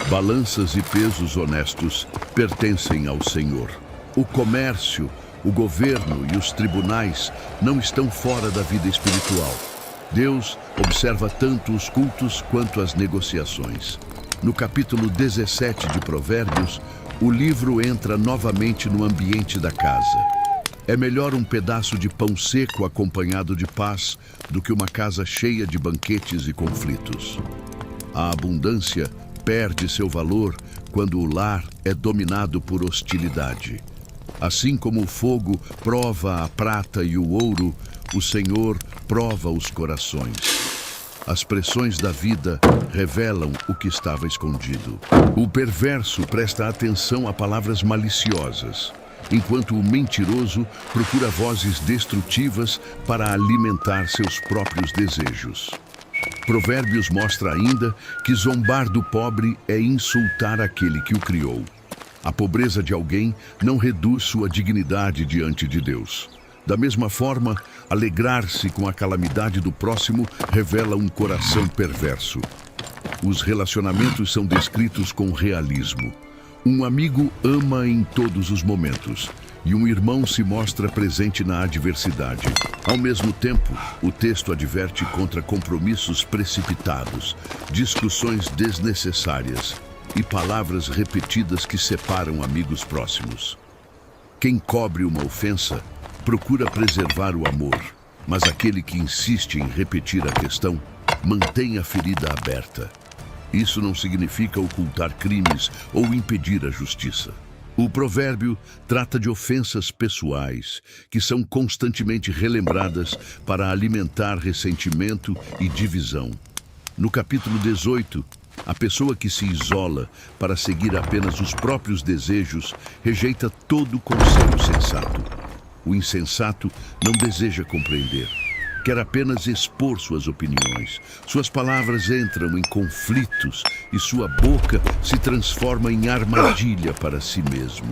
Balanças e pesos honestos pertencem ao Senhor. O comércio, o governo e os tribunais não estão fora da vida espiritual. Deus observa tanto os cultos quanto as negociações. No capítulo 17 de Provérbios, o livro entra novamente no ambiente da casa. É melhor um pedaço de pão seco acompanhado de paz do que uma casa cheia de banquetes e conflitos. A abundância perde seu valor quando o lar é dominado por hostilidade. Assim como o fogo prova a prata e o ouro, o Senhor prova os corações. As pressões da vida revelam o que estava escondido. O perverso presta atenção a palavras maliciosas, enquanto o mentiroso procura vozes destrutivas para alimentar seus próprios desejos. Provérbios mostra ainda que zombar do pobre é insultar aquele que o criou. A pobreza de alguém não reduz sua dignidade diante de Deus. Da mesma forma, alegrar-se com a calamidade do próximo revela um coração perverso. Os relacionamentos são descritos com realismo. Um amigo ama em todos os momentos, e um irmão se mostra presente na adversidade. Ao mesmo tempo, o texto adverte contra compromissos precipitados, discussões desnecessárias e palavras repetidas que separam amigos próximos. Quem cobre uma ofensa procura preservar o amor, mas aquele que insiste em repetir a questão mantém a ferida aberta. Isso não significa ocultar crimes ou impedir a justiça. O provérbio trata de ofensas pessoais, que são constantemente relembradas para alimentar ressentimento e divisão. No capítulo 18, a pessoa que se isola para seguir apenas os próprios desejos rejeita todo conselho sensato. O insensato não deseja compreender, quer apenas expor suas opiniões. Suas palavras entram em conflitos e sua boca se transforma em armadilha para si mesmo.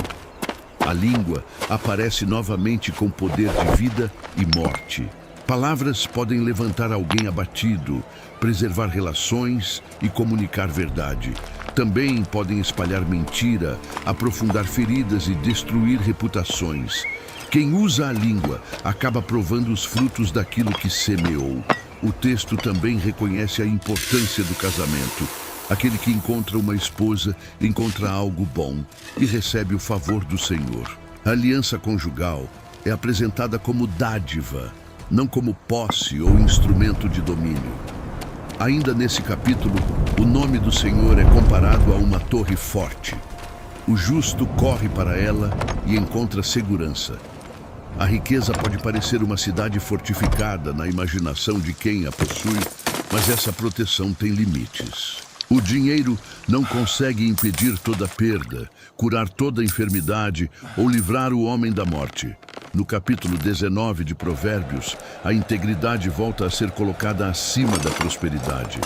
A língua aparece novamente com poder de vida e morte. Palavras podem levantar alguém abatido, preservar relações e comunicar verdade. Também podem espalhar mentira, aprofundar feridas e destruir reputações. Quem usa a língua acaba provando os frutos daquilo que semeou. O texto também reconhece a importância do casamento. Aquele que encontra uma esposa encontra algo bom e recebe o favor do Senhor. A aliança conjugal é apresentada como dádiva, não como posse ou instrumento de domínio. Ainda nesse capítulo, o nome do Senhor é comparado a uma torre forte. O justo corre para ela e encontra segurança. A riqueza pode parecer uma cidade fortificada na imaginação de quem a possui, mas essa proteção tem limites. O dinheiro não consegue impedir toda perda, curar toda enfermidade ou livrar o homem da morte. No capítulo 19 de Provérbios, a integridade volta a ser colocada acima da prosperidade.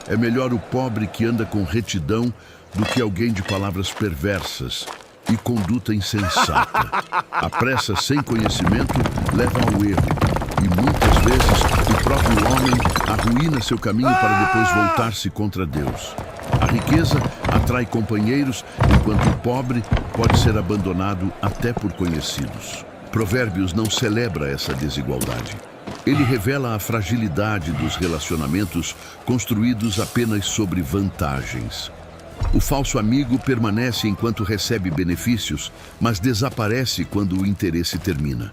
É melhor o pobre que anda com retidão do que alguém de palavras perversas e conduta insensata. A pressa sem conhecimento leva ao erro, e muitas vezes o próprio homem arruína seu caminho para depois voltar-se contra Deus. A riqueza atrai companheiros, enquanto o pobre pode ser abandonado até por conhecidos. Provérbios não celebra essa desigualdade. Ele revela a fragilidade dos relacionamentos construídos apenas sobre vantagens. O falso amigo permanece enquanto recebe benefícios, mas desaparece quando o interesse termina.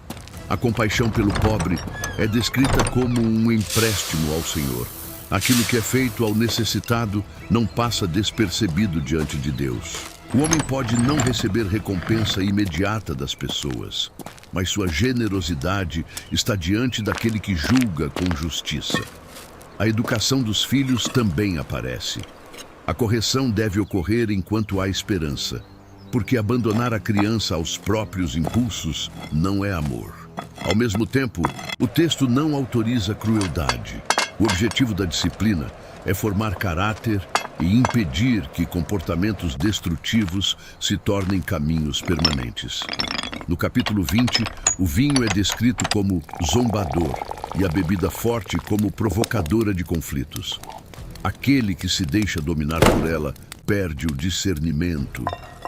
A compaixão pelo pobre é descrita como um empréstimo ao Senhor. Aquilo que é feito ao necessitado não passa despercebido diante de Deus. O homem pode não receber recompensa imediata das pessoas, mas sua generosidade está diante daquele que julga com justiça. A educação dos filhos também aparece. A correção deve ocorrer enquanto há esperança, porque abandonar a criança aos próprios impulsos não é amor. Ao mesmo tempo, o texto não autoriza crueldade. O objetivo da disciplina é formar caráter e impedir que comportamentos destrutivos se tornem caminhos permanentes. No capítulo 20, o vinho é descrito como zombador e a bebida forte como provocadora de conflitos. Aquele que se deixa dominar por ela perde o discernimento.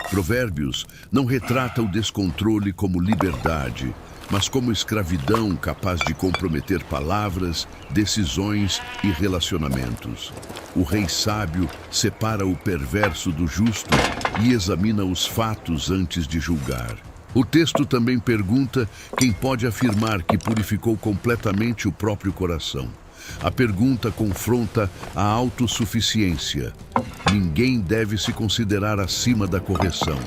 Provérbios não retrata o descontrole como liberdade, mas como escravidão capaz de comprometer palavras, decisões e relacionamentos. O rei sábio separa o perverso do justo e examina os fatos antes de julgar. O texto também pergunta quem pode afirmar que purificou completamente o próprio coração. A pergunta confronta a autossuficiência. Ninguém deve se considerar acima da correção.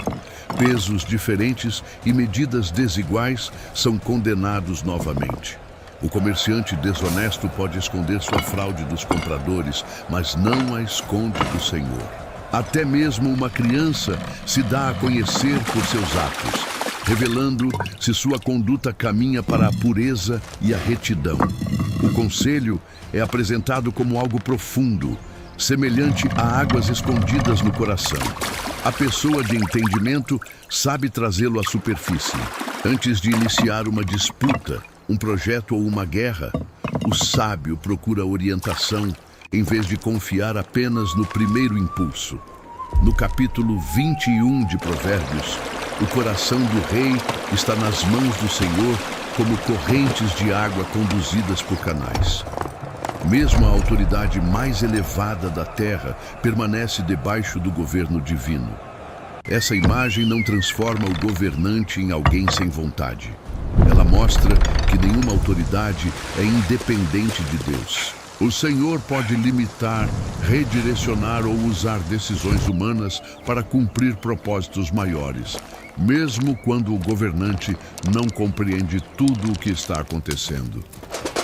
Pesos diferentes e medidas desiguais são condenados novamente. O comerciante desonesto pode esconder sua fraude dos compradores, mas não a esconde do Senhor. Até mesmo uma criança se dá a conhecer por seus atos. revelando se sua conduta caminha para a pureza e a retidão. O conselho é apresentado como algo profundo, semelhante a águas escondidas no coração. A pessoa de entendimento sabe trazê-lo à superfície. Antes de iniciar uma disputa, um projeto ou uma guerra, o sábio procura orientação em vez de confiar apenas no primeiro impulso. No capítulo 21 de Provérbios, o coração do rei está nas mãos do Senhor como correntes de água conduzidas por canais. Mesmo a autoridade mais elevada da terra permanece debaixo do governo divino. Essa imagem não transforma o governante em alguém sem vontade. Ela mostra que nenhuma autoridade é independente de Deus. O Senhor pode limitar, redirecionar ou usar decisões humanas para cumprir propósitos maiores, mesmo quando o governante não compreende tudo o que está acontecendo.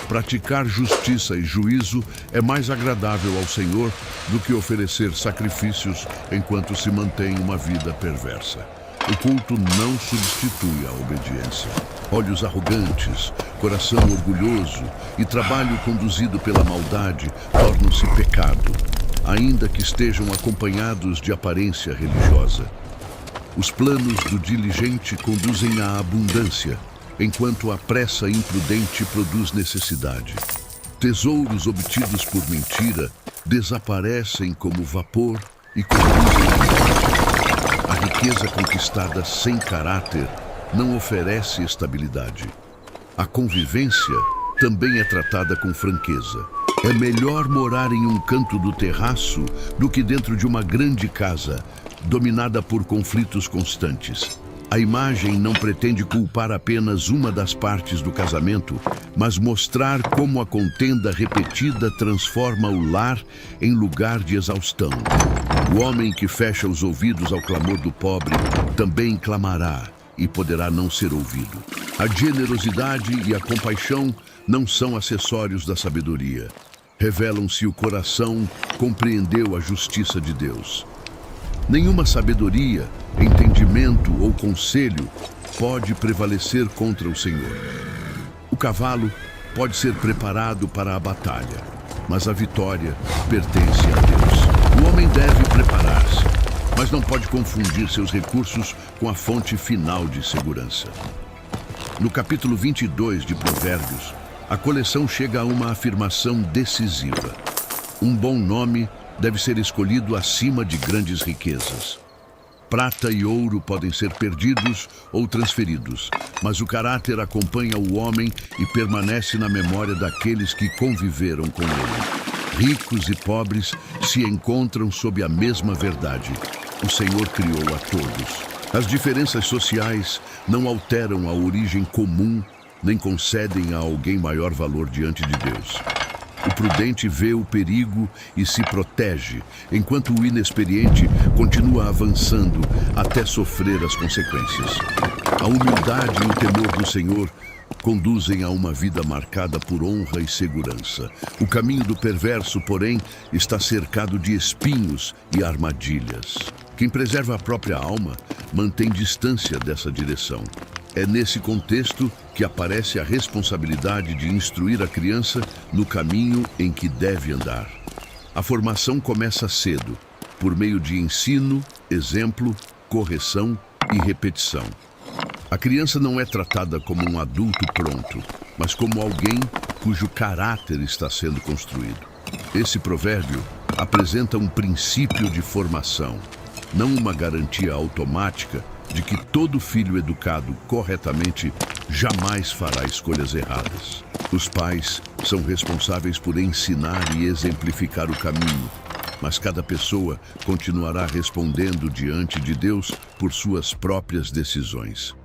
Praticar justiça e juízo é mais agradável ao Senhor do que oferecer sacrifícios enquanto se mantém uma vida perversa. O culto não substitui a obediência. Olhos arrogantes, coração orgulhoso e trabalho conduzido pela maldade tornam-se pecado, ainda que estejam acompanhados de aparência religiosa. Os planos do diligente conduzem à abundância, enquanto a pressa imprudente produz necessidade. Tesouros obtidos por mentira desaparecem como vapor e conduzem à morte. A riqueza conquistada sem caráter não oferece estabilidade. A convivência também é tratada com franqueza. É melhor morar em um canto do terraço do que dentro de uma grande casa, dominada por conflitos constantes. A imagem não pretende culpar apenas uma das partes do casamento, mas mostrar como a contenda repetida transforma o lar em lugar de exaustão. O homem que fecha os ouvidos ao clamor do pobre também clamará e poderá não ser ouvido. A generosidade e a compaixão não são acessórios da sabedoria. Revelam se o coração compreendeu a justiça de Deus. Nenhuma sabedoria, entendimento ou conselho pode prevalecer contra o Senhor. O cavalo pode ser preparado para a batalha, mas a vitória pertence a Deus. O homem deve preparar-se, mas não pode confundir seus recursos com a fonte final de segurança. No capítulo 22 de Provérbios, a coleção chega a uma afirmação decisiva. Um bom nome deve ser escolhido acima de grandes riquezas. Prata e ouro podem ser perdidos ou transferidos, mas o caráter acompanha o homem e permanece na memória daqueles que conviveram com ele. Ricos e pobres se encontram sob a mesma verdade. O Senhor criou a todos. As diferenças sociais não alteram a origem comum, nem concedem a alguém maior valor diante de Deus. O prudente vê o perigo e se protege, enquanto o inexperiente continua avançando até sofrer as consequências. A humildade e o temor do Senhor conduzem a uma vida marcada por honra e segurança. O caminho do perverso, porém, está cercado de espinhos e armadilhas. Quem preserva a própria alma mantém distância dessa direção. É nesse contexto que aparece a responsabilidade de instruir a criança no caminho em que deve andar. A formação começa cedo, por meio de ensino, exemplo, correção e repetição. A criança não é tratada como um adulto pronto, mas como alguém cujo caráter está sendo construído. Esse provérbio apresenta um princípio de formação, não uma garantia automática de que todo filho educado corretamente jamais fará escolhas erradas. Os pais são responsáveis por ensinar e exemplificar o caminho, mas cada pessoa continuará respondendo diante de Deus por suas próprias decisões.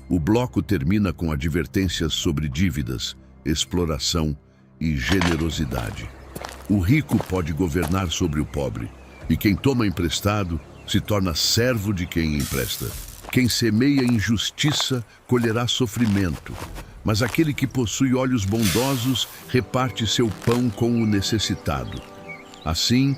O bloco termina com advertências sobre dívidas, exploração e generosidade. O rico pode governar sobre o pobre, e quem toma emprestado se torna servo de quem empresta. Quem semeia injustiça colherá sofrimento, mas aquele que possui olhos bondosos reparte seu pão com o necessitado. Assim,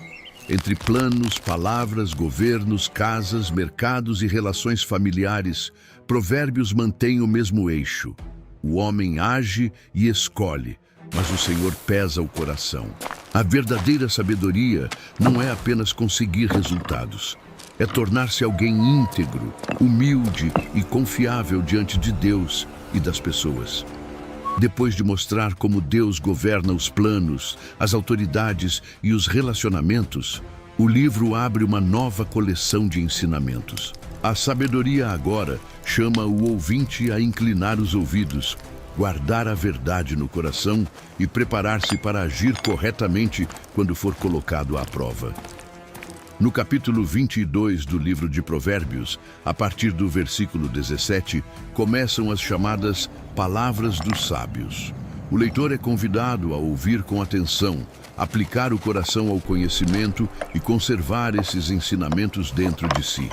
Entre planos, palavras, governos, casas, mercados e relações familiares, Provérbios mantém o mesmo eixo. O homem age e escolhe, mas o Senhor pesa o coração. A verdadeira sabedoria não é apenas conseguir resultados. É tornar-se alguém íntegro, humilde e confiável diante de Deus e das pessoas. Depois de mostrar como Deus governa os planos, as autoridades e os relacionamentos, o livro abre uma nova coleção de ensinamentos. A sabedoria agora chama o ouvinte a inclinar os ouvidos, guardar a verdade no coração e preparar-se para agir corretamente quando for colocado à prova. No capítulo 22 do livro de Provérbios, a partir do versículo 17, começam as chamadas Palavras dos Sábios. O leitor é convidado a ouvir com atenção, aplicar o coração ao conhecimento e conservar esses ensinamentos dentro de si.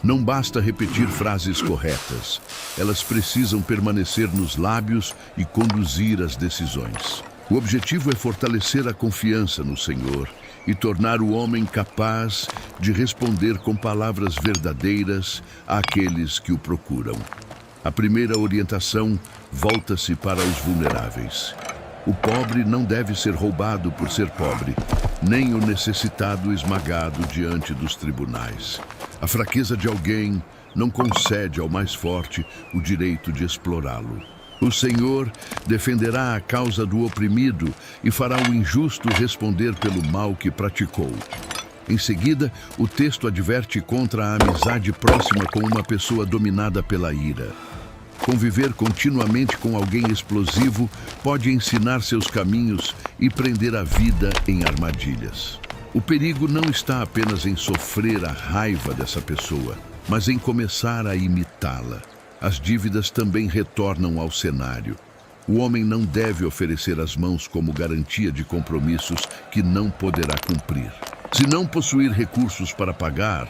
Não basta repetir frases corretas, elas precisam permanecer nos lábios e conduzir as decisões. O objetivo é fortalecer a confiança no Senhor e tornar o homem capaz de responder com palavras verdadeiras àqueles que o procuram. A primeira orientação volta-se para os vulneráveis. O pobre não deve ser roubado por ser pobre, nem o necessitado esmagado diante dos tribunais. A fraqueza de alguém não concede ao mais forte o direito de explorá-lo. O Senhor defenderá a causa do oprimido e fará o injusto responder pelo mal que praticou. Em seguida, o texto adverte contra a amizade próxima com uma pessoa dominada pela ira. Conviver continuamente com alguém explosivo pode ensinar seus caminhos e prender a vida em armadilhas. O perigo não está apenas em sofrer a raiva dessa pessoa, mas em começar a imitá-la. As dívidas também retornam ao cenário. O homem não deve oferecer as mãos como garantia de compromissos que não poderá cumprir. Se não possuir recursos para pagar,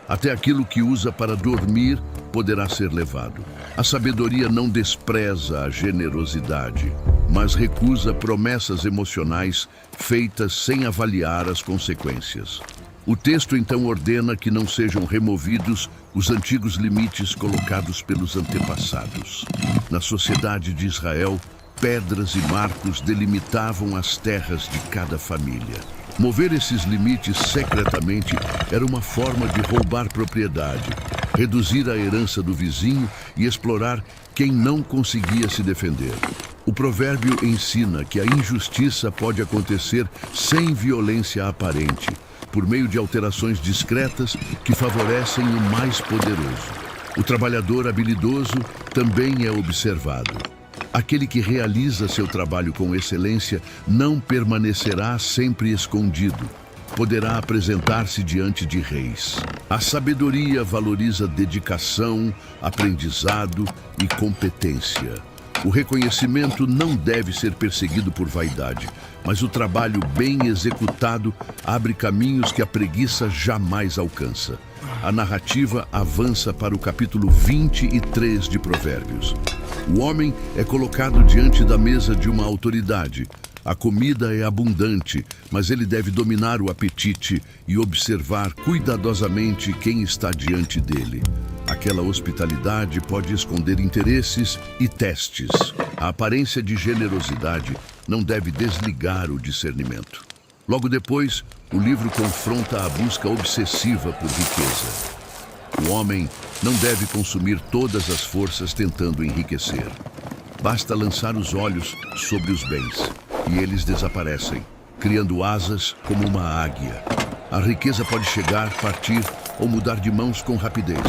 até aquilo que usa para dormir poderá ser levado. A sabedoria não despreza a generosidade, mas recusa promessas emocionais feitas sem avaliar as consequências. O texto então ordena que não sejam removidos os antigos limites colocados pelos antepassados. Na sociedade de Israel, pedras e marcos delimitavam as terras de cada família. Mover esses limites secretamente era uma forma de roubar propriedade, reduzir a herança do vizinho e explorar quem não conseguia se defender. O provérbio ensina que a injustiça pode acontecer sem violência aparente, por meio de alterações discretas que favorecem o mais poderoso. O trabalhador habilidoso também é observado. Aquele que realiza seu trabalho com excelência não permanecerá sempre escondido. Poderá apresentar-se diante de reis. A sabedoria valoriza dedicação, aprendizado e competência. O reconhecimento não deve ser perseguido por vaidade, mas o trabalho bem executado abre caminhos que a preguiça jamais alcança. A narrativa avança para o capítulo 23 de Provérbios. O homem é colocado diante da mesa de uma autoridade. A comida é abundante, mas ele deve dominar o apetite e observar cuidadosamente quem está diante dele. Aquela hospitalidade pode esconder interesses e testes. A aparência de generosidade não deve desligar o discernimento. Logo depois, o livro confronta a busca obsessiva por riqueza. O homem não deve consumir todas as forças tentando enriquecer. Basta lançar os olhos sobre os bens, e eles desaparecem, criando asas como uma águia. A riqueza pode chegar, partir ou mudar de mãos com rapidez.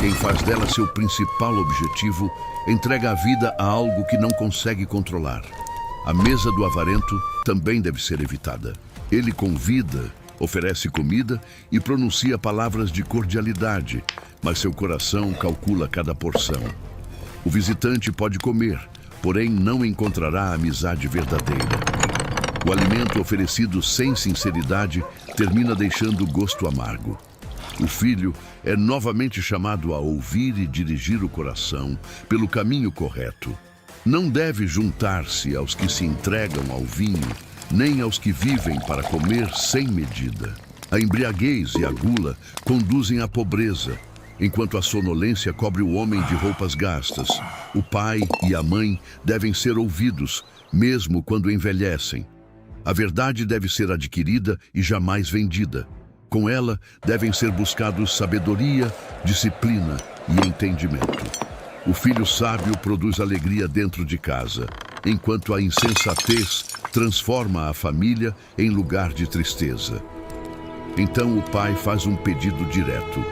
Quem faz dela seu principal objetivo, entrega a vida a algo que não consegue controlar. A mesa do avarento também deve ser evitada. Ele convida, oferece comida e pronuncia palavras de cordialidade, mas seu coração calcula cada porção. O visitante pode comer, porém não encontrará a amizade verdadeira. O alimento oferecido sem sinceridade termina deixando o gosto amargo. O filho é novamente chamado a ouvir e dirigir o coração pelo caminho correto. Não deve juntar-se aos que se entregam ao vinho, nem aos que vivem para comer sem medida. A embriaguez e a gula conduzem à pobreza, enquanto a sonolência cobre o homem de roupas gastas. O pai e a mãe devem ser ouvidos, mesmo quando envelhecem. A verdade deve ser adquirida e jamais vendida. Com ela, devem ser buscados sabedoria, disciplina e entendimento. O filho sábio produz alegria dentro de casa, enquanto a insensatez transforma a família em lugar de tristeza. Então o pai faz um pedido direto: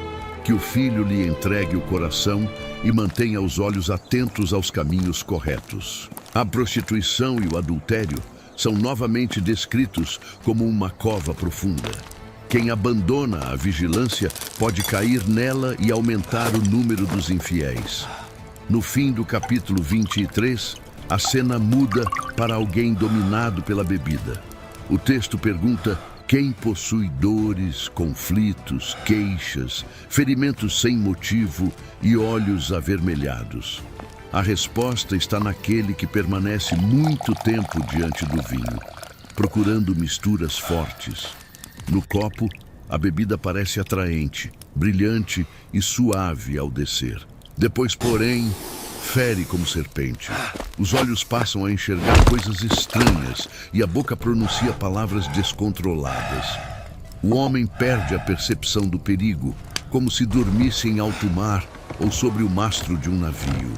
que o filho lhe entregue o coração e mantenha os olhos atentos aos caminhos corretos. A prostituição e o adultério são novamente descritos como uma cova profunda. Quem abandona a vigilância pode cair nela e aumentar o número dos infiéis. No fim do capítulo 23, a cena muda para alguém dominado pela bebida. O texto pergunta: quem possui dores, conflitos, queixas, ferimentos sem motivo e olhos avermelhados? A resposta está naquele que permanece muito tempo diante do vinho, procurando misturas fortes. No copo, a bebida parece atraente, brilhante e suave ao descer. Depois, porém, fere como serpente. Os olhos passam a enxergar coisas estranhas e a boca pronuncia palavras descontroladas. O homem perde a percepção do perigo, como se dormisse em alto mar ou sobre o mastro de um navio.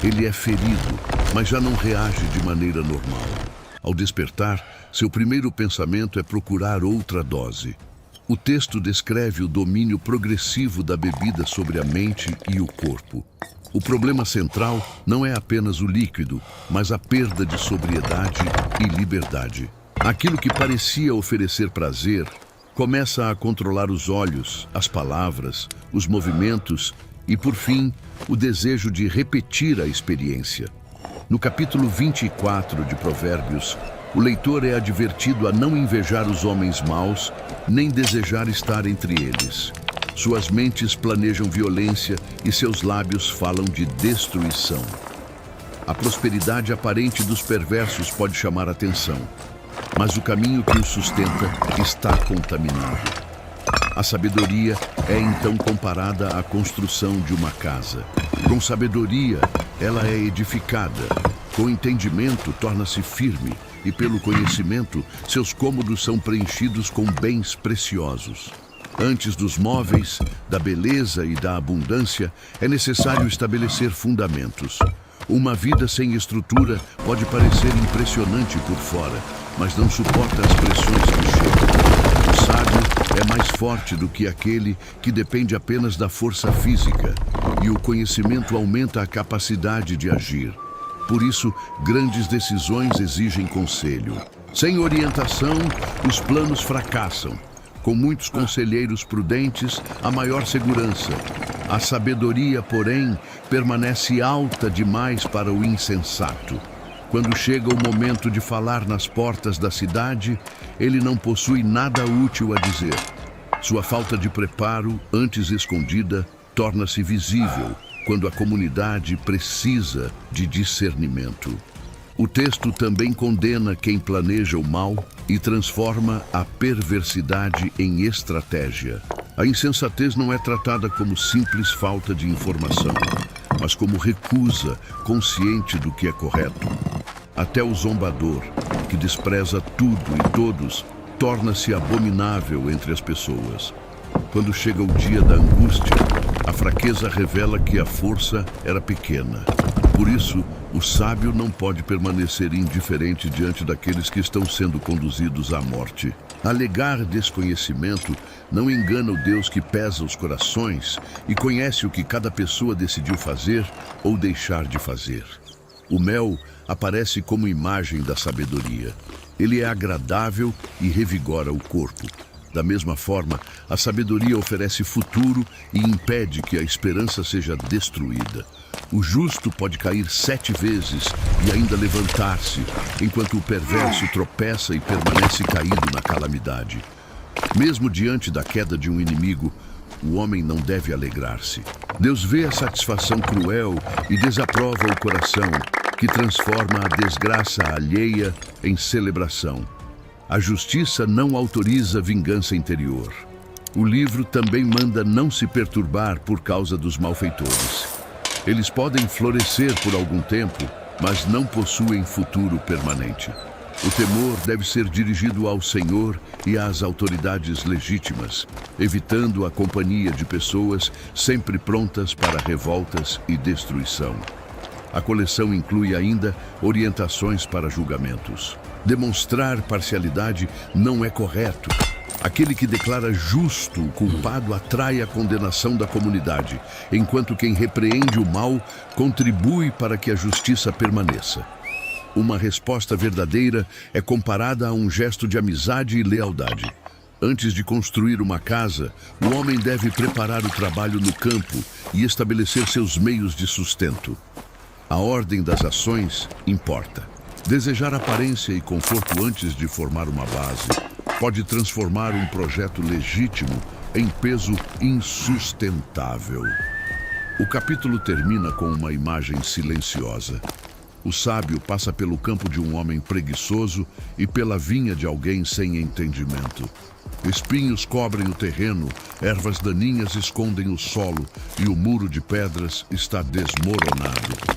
Ele é ferido, mas já não reage de maneira normal. Ao despertar, seu primeiro pensamento é procurar outra dose. O texto descreve o domínio progressivo da bebida sobre a mente e o corpo. O problema central não é apenas o líquido, mas a perda de sobriedade e liberdade. Aquilo que parecia oferecer prazer começa a controlar os olhos, as palavras, os movimentos e, por fim, o desejo de repetir a experiência. No capítulo 24 de Provérbios, o leitor é advertido a não invejar os homens maus, nem desejar estar entre eles. Suas mentes planejam violência e seus lábios falam de destruição. A prosperidade aparente dos perversos pode chamar atenção, mas o caminho que os sustenta está contaminado. A sabedoria é então comparada à construção de uma casa. Com sabedoria, ela é edificada. Com entendimento, torna-se firme. E pelo conhecimento, seus cômodos são preenchidos com bens preciosos. Antes dos móveis, da beleza e da abundância, é necessário estabelecer fundamentos. Uma vida sem estrutura pode parecer impressionante por fora, mas não suporta as pressões que chegam. O sábio é mais forte do que aquele que depende apenas da força física, e o conhecimento aumenta a capacidade de agir. Por isso, grandes decisões exigem conselho. Sem orientação, os planos fracassam. Com muitos conselheiros prudentes, há maior segurança. A sabedoria, porém, permanece alta demais para o insensato. Quando chega o momento de falar nas portas da cidade, ele não possui nada útil a dizer. Sua falta de preparo, antes escondida, torna-se visível quando a comunidade precisa de discernimento. O texto também condena quem planeja o mal e transforma a perversidade em estratégia. A insensatez não é tratada como simples falta de informação, mas como recusa consciente do que é correto. Até o zombador, que despreza tudo e todos, torna-se abominável entre as pessoas. Quando chega o dia da angústia, a fraqueza revela que a força era pequena. Por isso, o sábio não pode permanecer indiferente diante daqueles que estão sendo conduzidos à morte. Alegar desconhecimento não engana o Deus que pesa os corações e conhece o que cada pessoa decidiu fazer ou deixar de fazer. O mel aparece como imagem da sabedoria. Ele é agradável e revigora o corpo. Da mesma forma, a sabedoria oferece futuro e impede que a esperança seja destruída. O justo pode cair 7 vezes e ainda levantar-se, enquanto o perverso tropeça e permanece caído na calamidade. Mesmo diante da queda de um inimigo, o homem não deve alegrar-se. Deus vê a satisfação cruel e desaprova o coração, que transforma a desgraça alheia em celebração. A justiça não autoriza vingança interior. O livro também manda não se perturbar por causa dos malfeitores. Eles podem florescer por algum tempo, mas não possuem futuro permanente. O temor deve ser dirigido ao Senhor e às autoridades legítimas, evitando a companhia de pessoas sempre prontas para revoltas e destruição. A coleção inclui ainda orientações para julgamentos. Demonstrar parcialidade não é correto. Aquele que declara justo o culpado atrai a condenação da comunidade, enquanto quem repreende o mal contribui para que a justiça permaneça. Uma resposta verdadeira é comparada a um gesto de amizade e lealdade. Antes de construir uma casa, o homem deve preparar o trabalho no campo e estabelecer seus meios de sustento. A ordem das ações importa. Desejar aparência e conforto antes de formar uma base pode transformar um projeto legítimo em peso insustentável. O capítulo termina com uma imagem silenciosa. O sábio passa pelo campo de um homem preguiçoso e pela vinha de alguém sem entendimento. Espinhos cobrem o terreno, ervas daninhas escondem o solo e o muro de pedras está desmoronado.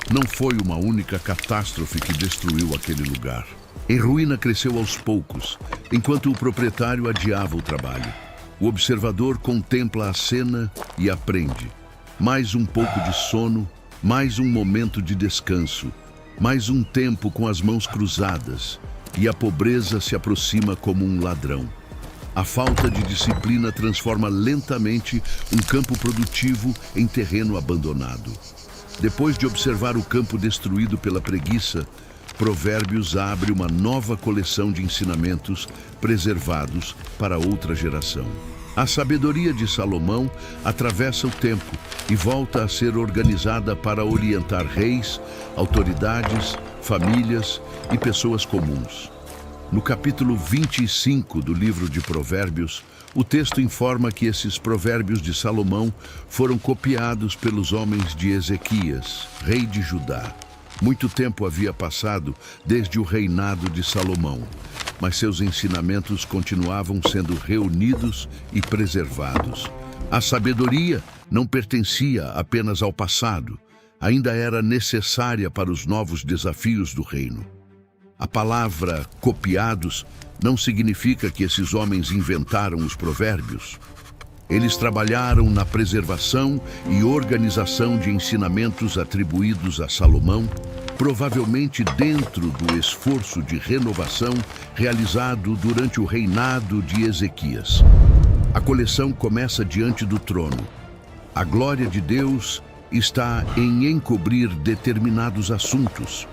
Não foi uma única catástrofe que destruiu aquele lugar. A ruína cresceu aos poucos, enquanto o proprietário adiava o trabalho. O observador contempla a cena e aprende. Mais um pouco de sono, mais um momento de descanso, mais um tempo com as mãos cruzadas, e a pobreza se aproxima como um ladrão. A falta de disciplina transforma lentamente um campo produtivo em terreno abandonado. Depois de observar o campo destruído pela preguiça, Provérbios abre uma nova coleção de ensinamentos preservados para outra geração. A sabedoria de Salomão atravessa o tempo e volta a ser organizada para orientar reis, autoridades, famílias e pessoas comuns. No capítulo 25 do livro de Provérbios, o texto informa que esses provérbios de Salomão foram copiados pelos homens de Ezequias, rei de Judá. Muito tempo havia passado desde o reinado de Salomão, mas seus ensinamentos continuavam sendo reunidos e preservados. A sabedoria não pertencia apenas ao passado, ainda era necessária para os novos desafios do reino. A palavra copiados não significa que esses homens inventaram os provérbios. Eles trabalharam na preservação e organização de ensinamentos atribuídos a Salomão, provavelmente dentro do esforço de renovação realizado durante o reinado de Ezequias. A coleção começa diante do trono. A glória de Deus está em encobrir determinados assuntos,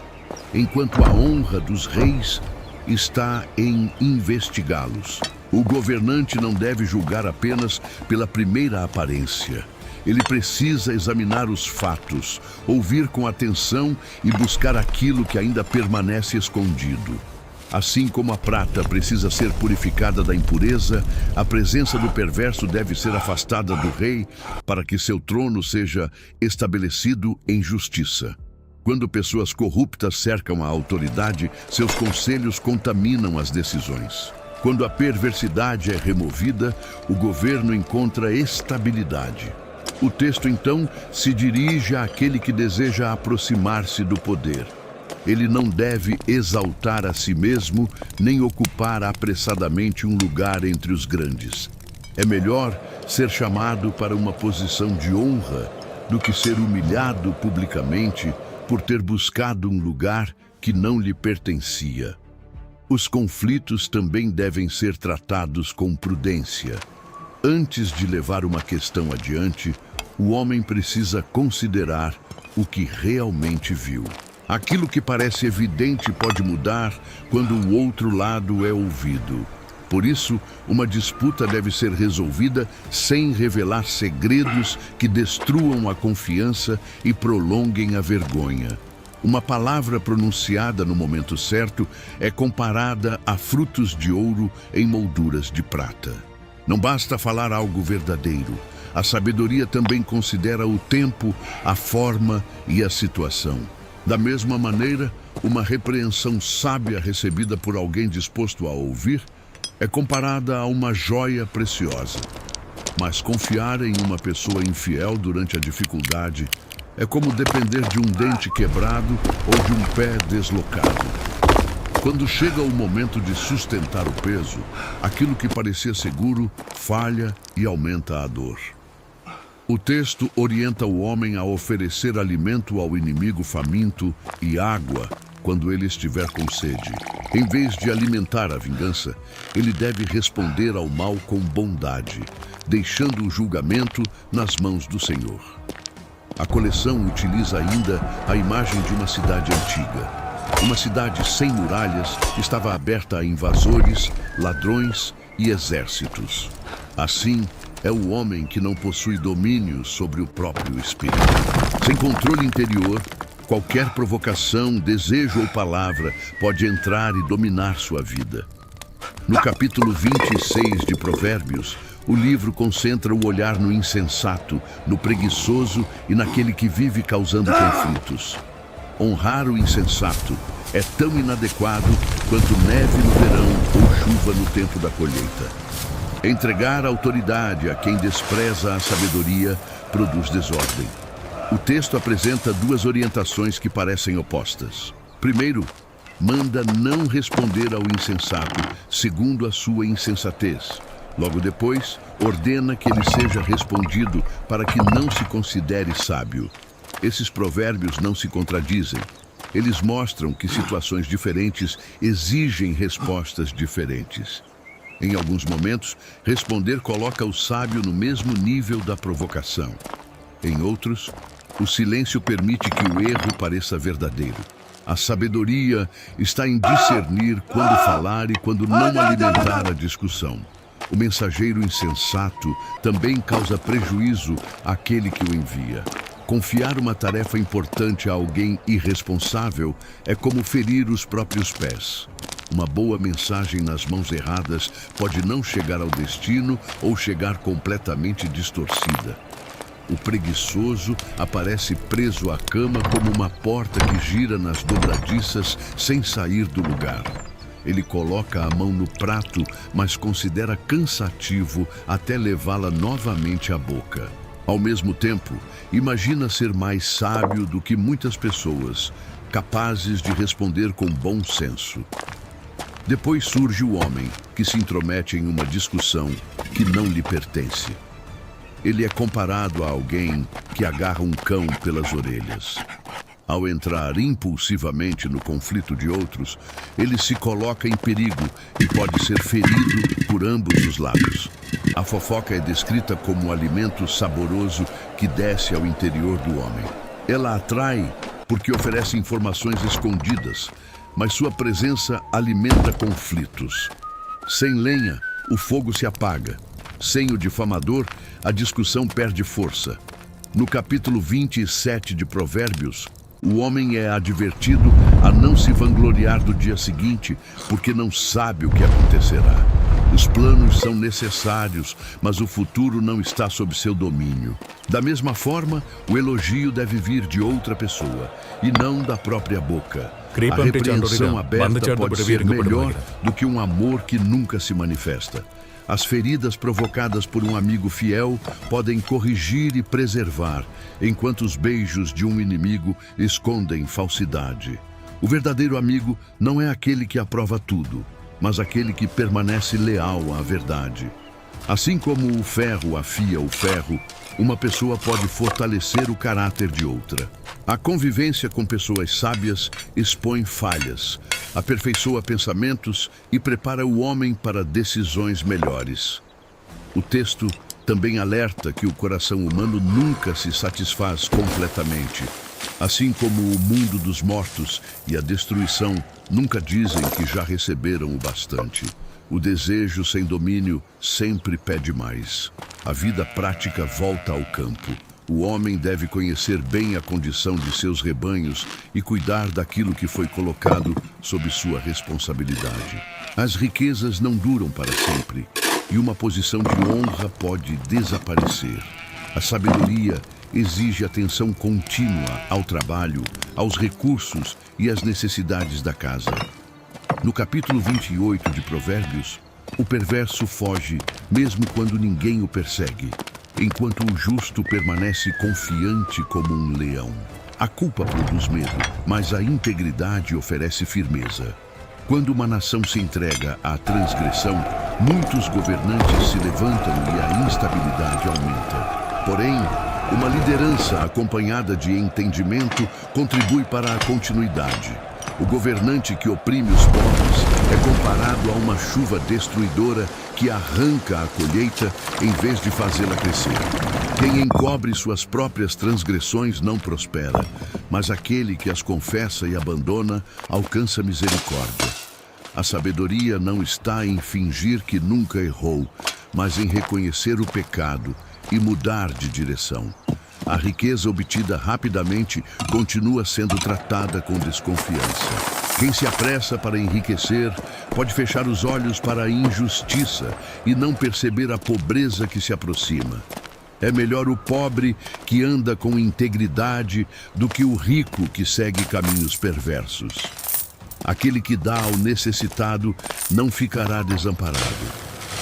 enquanto a honra dos reis está em investigá-los. O governante não deve julgar apenas pela primeira aparência. Ele precisa examinar os fatos, ouvir com atenção e buscar aquilo que ainda permanece escondido. Assim como a prata precisa ser purificada da impureza, a presença do perverso deve ser afastada do rei para que seu trono seja estabelecido em justiça. Quando pessoas corruptas cercam a autoridade, seus conselhos contaminam as decisões. Quando a perversidade é removida, o governo encontra estabilidade. O texto, então, se dirige àquele que deseja aproximar-se do poder. Ele não deve exaltar a si mesmo, nem ocupar apressadamente um lugar entre os grandes. É melhor ser chamado para uma posição de honra do que ser humilhado publicamente por ter buscado um lugar que não lhe pertencia. Os conflitos também devem ser tratados com prudência. Antes de levar uma questão adiante, o homem precisa considerar o que realmente viu. Aquilo que parece evidente pode mudar quando o outro lado é ouvido. Por isso, uma disputa deve ser resolvida sem revelar segredos que destruam a confiança e prolonguem a vergonha. Uma palavra pronunciada no momento certo é comparada a frutos de ouro em molduras de prata. Não basta falar algo verdadeiro. A sabedoria também considera o tempo, a forma e a situação. Da mesma maneira, Uma repreensão sábia recebida por alguém disposto a ouvir é comparada a uma joia preciosa. Mas confiar em uma pessoa infiel durante a dificuldade é como depender de um dente quebrado ou de um pé deslocado. Quando chega o momento de sustentar o peso, aquilo que parecia seguro falha e aumenta a dor. O texto orienta o homem a oferecer alimento ao inimigo faminto e água quando ele estiver com sede. Em vez de alimentar a vingança, ele deve responder ao mal com bondade, deixando o julgamento nas mãos do Senhor. A coleção utiliza ainda a imagem de uma cidade antiga. Uma cidade sem muralhas estava aberta a invasores, ladrões e exércitos. Assim, é o homem que não possui domínio sobre o próprio espírito. Sem controle interior, qualquer provocação, desejo ou palavra pode entrar e dominar sua vida. No capítulo 26 de Provérbios, o livro concentra o olhar no insensato, no preguiçoso e naquele que vive causando conflitos. Honrar o insensato é tão inadequado quanto neve no verão ou chuva no tempo da colheita. Entregar autoridade a quem despreza a sabedoria produz desordem. O texto apresenta duas orientações que parecem opostas. Primeiro, manda não responder ao insensato, segundo a sua insensatez. Logo depois, ordena que ele seja respondido para que não se considere sábio. Esses provérbios não se contradizem. Eles mostram que situações diferentes exigem respostas diferentes. Em alguns momentos, responder coloca o sábio no mesmo nível da provocação. Em outros, o silêncio permite que o erro pareça verdadeiro. A sabedoria está em discernir quando falar e quando não alimentar a discussão. O mensageiro insensato também causa prejuízo àquele que o envia. Confiar uma tarefa importante a alguém irresponsável é como ferir os próprios pés. Uma boa mensagem nas mãos erradas pode não chegar ao destino ou chegar completamente distorcida. O preguiçoso aparece preso à cama como uma porta que gira nas dobradiças sem sair do lugar. Ele coloca a mão no prato, mas considera cansativo até levá-la novamente à boca. Ao mesmo tempo, imagina ser mais sábio do que muitas pessoas, capazes de responder com bom senso. Depois surge o homem, que se intromete em uma discussão que não lhe pertence. Ele é comparado a alguém que agarra um cão pelas orelhas. Ao entrar impulsivamente no conflito de outros, ele se coloca em perigo e pode ser ferido por ambos os lados. A fofoca é descrita como um alimento saboroso que desce ao interior do homem. Ela atrai porque oferece informações escondidas, mas sua presença alimenta conflitos. Sem lenha, o fogo se apaga. Sem o difamador, a discussão perde força. No capítulo 27 de Provérbios, o homem é advertido a não se vangloriar do dia seguinte, porque não sabe o que acontecerá. Os planos são necessários, mas o futuro não está sob seu domínio. Da mesma forma, o elogio deve vir de outra pessoa, e não da própria boca. A repreensão aberta pode ser melhor do que um amor que nunca se manifesta. As feridas provocadas por um amigo fiel podem corrigir e preservar, enquanto os beijos de um inimigo escondem falsidade. O verdadeiro amigo não é aquele que aprova tudo, mas aquele que permanece leal à verdade. Assim como o ferro afia o ferro, uma pessoa pode fortalecer o caráter de outra. A convivência com pessoas sábias expõe falhas, aperfeiçoa pensamentos e prepara o homem para decisões melhores. O texto também alerta que o coração humano nunca se satisfaz completamente. Assim como o mundo dos mortos e a destruição nunca dizem que já receberam o bastante. O desejo sem domínio sempre pede mais. A vida prática volta ao campo. O homem deve conhecer bem a condição de seus rebanhos e cuidar daquilo que foi colocado sob sua responsabilidade. As riquezas não duram para sempre, e uma posição de honra pode desaparecer. A sabedoria exige atenção contínua ao trabalho, aos recursos e às necessidades da casa. No capítulo 28 de Provérbios, o perverso foge mesmo quando ninguém o persegue, enquanto o justo permanece confiante como um leão. A culpa produz medo, mas a integridade oferece firmeza. Quando uma nação se entrega à transgressão, muitos governantes se levantam e a instabilidade aumenta. Porém, uma liderança acompanhada de entendimento contribui para a continuidade. O governante que oprime os pobres é comparado a uma chuva destruidora que arranca a colheita em vez de fazê-la crescer. Quem encobre suas próprias transgressões não prospera, mas aquele que as confessa e abandona alcança misericórdia. A sabedoria não está em fingir que nunca errou, mas em reconhecer o pecado e mudar de direção. A riqueza obtida rapidamente continua sendo tratada com desconfiança. Quem se apressa para enriquecer pode fechar os olhos para a injustiça e não perceber a pobreza que se aproxima. É melhor o pobre que anda com integridade do que o rico que segue caminhos perversos. Aquele que dá ao necessitado não ficará desamparado,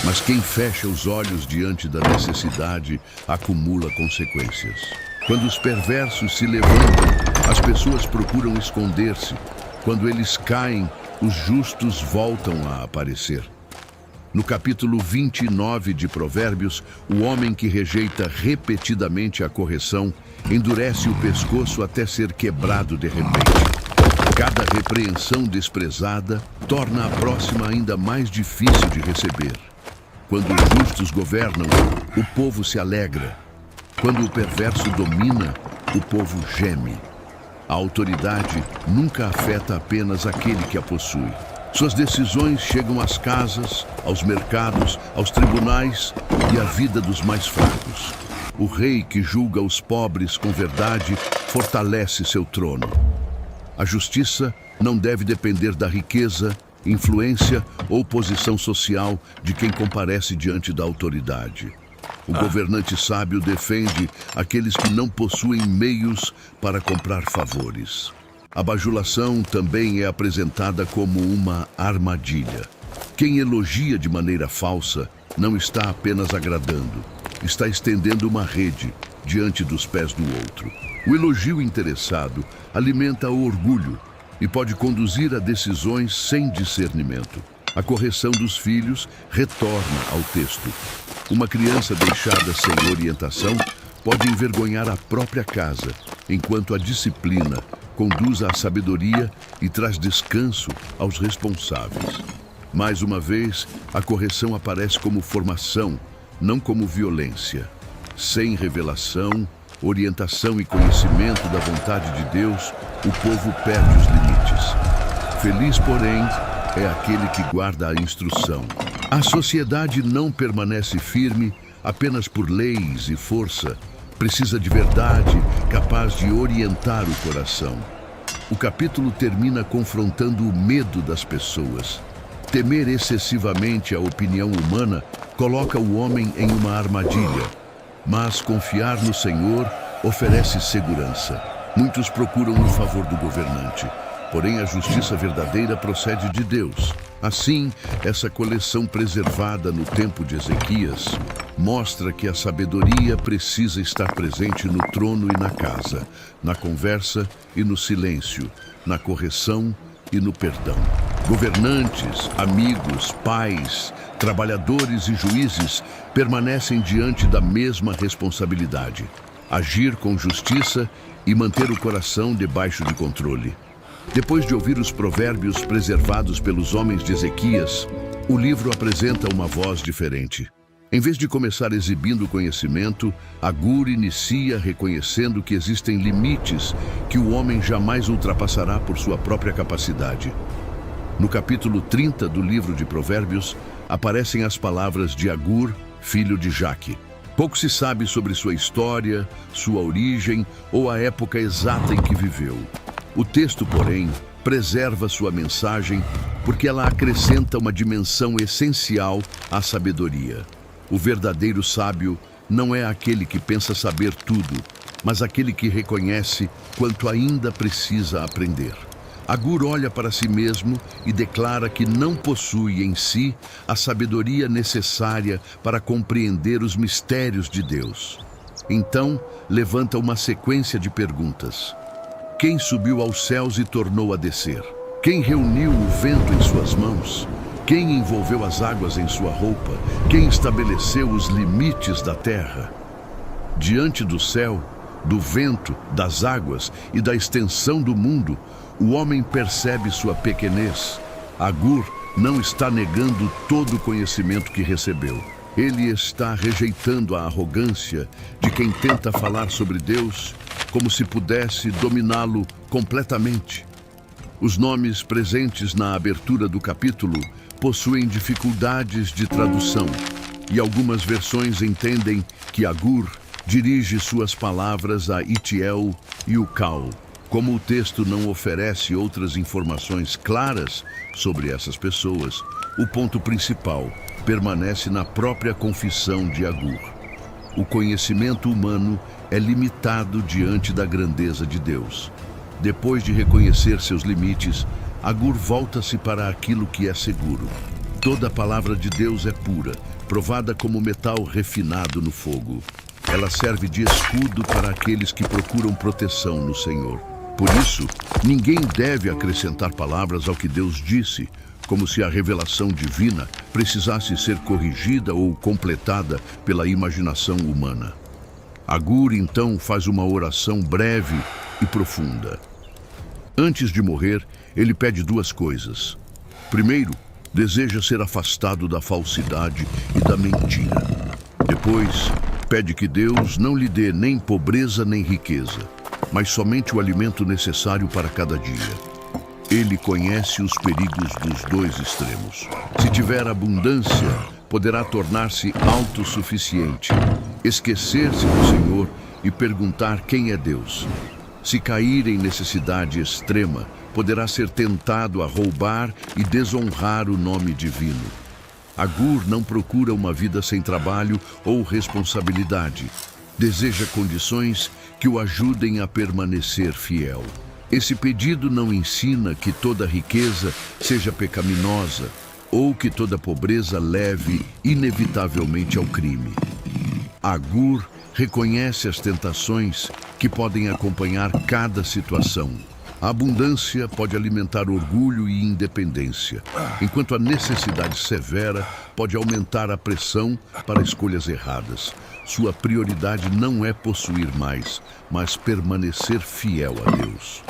mas quem fecha os olhos diante da necessidade acumula consequências. Quando os perversos se levantam, as pessoas procuram esconder-se. Quando eles caem, os justos voltam a aparecer. No capítulo 29 de Provérbios, o homem que rejeita repetidamente a correção endurece o pescoço até ser quebrado de repente. Cada repreensão desprezada torna a próxima ainda mais difícil de receber. Quando os justos governam, o povo se alegra. Quando o perverso domina, o povo geme. A autoridade nunca afeta apenas aquele que a possui. Suas decisões chegam às casas, aos mercados, aos tribunais e à vida dos mais fracos. O rei que julga os pobres com verdade fortalece seu trono. A justiça não deve depender da riqueza, influência ou posição social de quem comparece diante da autoridade. O governante sábio defende aqueles que não possuem meios para comprar favores. A bajulação também é apresentada como uma armadilha. Quem elogia de maneira falsa não está apenas agradando, está estendendo uma rede diante dos pés do outro. O elogio interessado alimenta o orgulho e pode conduzir a decisões sem discernimento. A correção dos filhos retorna ao texto. Uma criança deixada sem orientação pode envergonhar a própria casa, enquanto a disciplina conduz à sabedoria e traz descanso aos responsáveis. Mais uma vez, a correção aparece como formação, não como violência. Sem revelação, orientação e conhecimento da vontade de Deus, o povo perde os limites. Feliz, porém, é aquele que guarda a instrução. A sociedade não permanece firme apenas por leis e força. Precisa de verdade, capaz de orientar o coração. O capítulo termina confrontando o medo das pessoas. Temer excessivamente a opinião humana coloca o homem em uma armadilha, mas confiar no Senhor oferece segurança. Muitos procuram o favor do governante, porém a justiça verdadeira procede de Deus. Assim, essa coleção preservada no tempo de Ezequias mostra que a sabedoria precisa estar presente no trono e na casa, na conversa e no silêncio, na correção e no perdão. Governantes, amigos, pais, trabalhadores e juízes permanecem diante da mesma responsabilidade: agir com justiça e manter o coração debaixo de controle. Depois de ouvir os provérbios preservados pelos homens de Ezequias, o livro apresenta uma voz diferente. Em vez de começar exibindo conhecimento, Agur inicia reconhecendo que existem limites que o homem jamais ultrapassará por sua própria capacidade. No capítulo 30 do livro de Provérbios, aparecem as palavras de Agur, filho de Jaque. Pouco se sabe sobre sua história, sua origem ou a época exata em que viveu. O texto, porém, preserva sua mensagem porque ela acrescenta uma dimensão essencial à sabedoria. O verdadeiro sábio não é aquele que pensa saber tudo, mas aquele que reconhece quanto ainda precisa aprender. Agur olha para si mesmo e declara que não possui em si a sabedoria necessária para compreender os mistérios de Deus. Então, levanta uma sequência de perguntas. Quem subiu aos céus e tornou a descer? Quem reuniu o vento em suas mãos? Quem envolveu as águas em sua roupa? Quem estabeleceu os limites da terra? Diante do céu, do vento, das águas e da extensão do mundo, o homem percebe sua pequenez. Agur não está negando todo o conhecimento que recebeu. Ele está rejeitando a arrogância de quem tenta falar sobre Deus como se pudesse dominá-lo completamente. Os nomes presentes na abertura do capítulo possuem dificuldades de tradução, e algumas versões entendem que Agur dirige suas palavras a Itiel e Ucal. Como o texto não oferece outras informações claras sobre essas pessoas, o ponto principal permanece na própria confissão de Agur. O conhecimento humano é limitado diante da grandeza de Deus. Depois de reconhecer seus limites, Agur volta-se para aquilo que é seguro. Toda a palavra de Deus é pura, provada como metal refinado no fogo. Ela serve de escudo para aqueles que procuram proteção no Senhor. Por isso, ninguém deve acrescentar palavras ao que Deus disse, como se a revelação divina precisasse ser corrigida ou completada pela imaginação humana. Agur, então, faz uma oração breve e profunda. Antes de morrer, ele pede duas coisas. Primeiro, deseja ser afastado da falsidade e da mentira. Depois, pede que Deus não lhe dê nem pobreza nem riqueza, mas somente o alimento necessário para cada dia. Ele conhece os perigos dos dois extremos. Se tiver abundância, poderá tornar-se autossuficiente, esquecer-se do Senhor e perguntar quem é Deus. Se cair em necessidade extrema, poderá ser tentado a roubar e desonrar o nome divino. Agur não procura uma vida sem trabalho ou responsabilidade. Deseja condições que o ajudem a permanecer fiel. Esse pedido não ensina que toda riqueza seja pecaminosa ou que toda pobreza leve inevitavelmente ao crime. Agur reconhece as tentações que podem acompanhar cada situação. A abundância pode alimentar orgulho e independência, enquanto a necessidade severa pode aumentar a pressão para escolhas erradas. Sua prioridade não é possuir mais, mas permanecer fiel a Deus.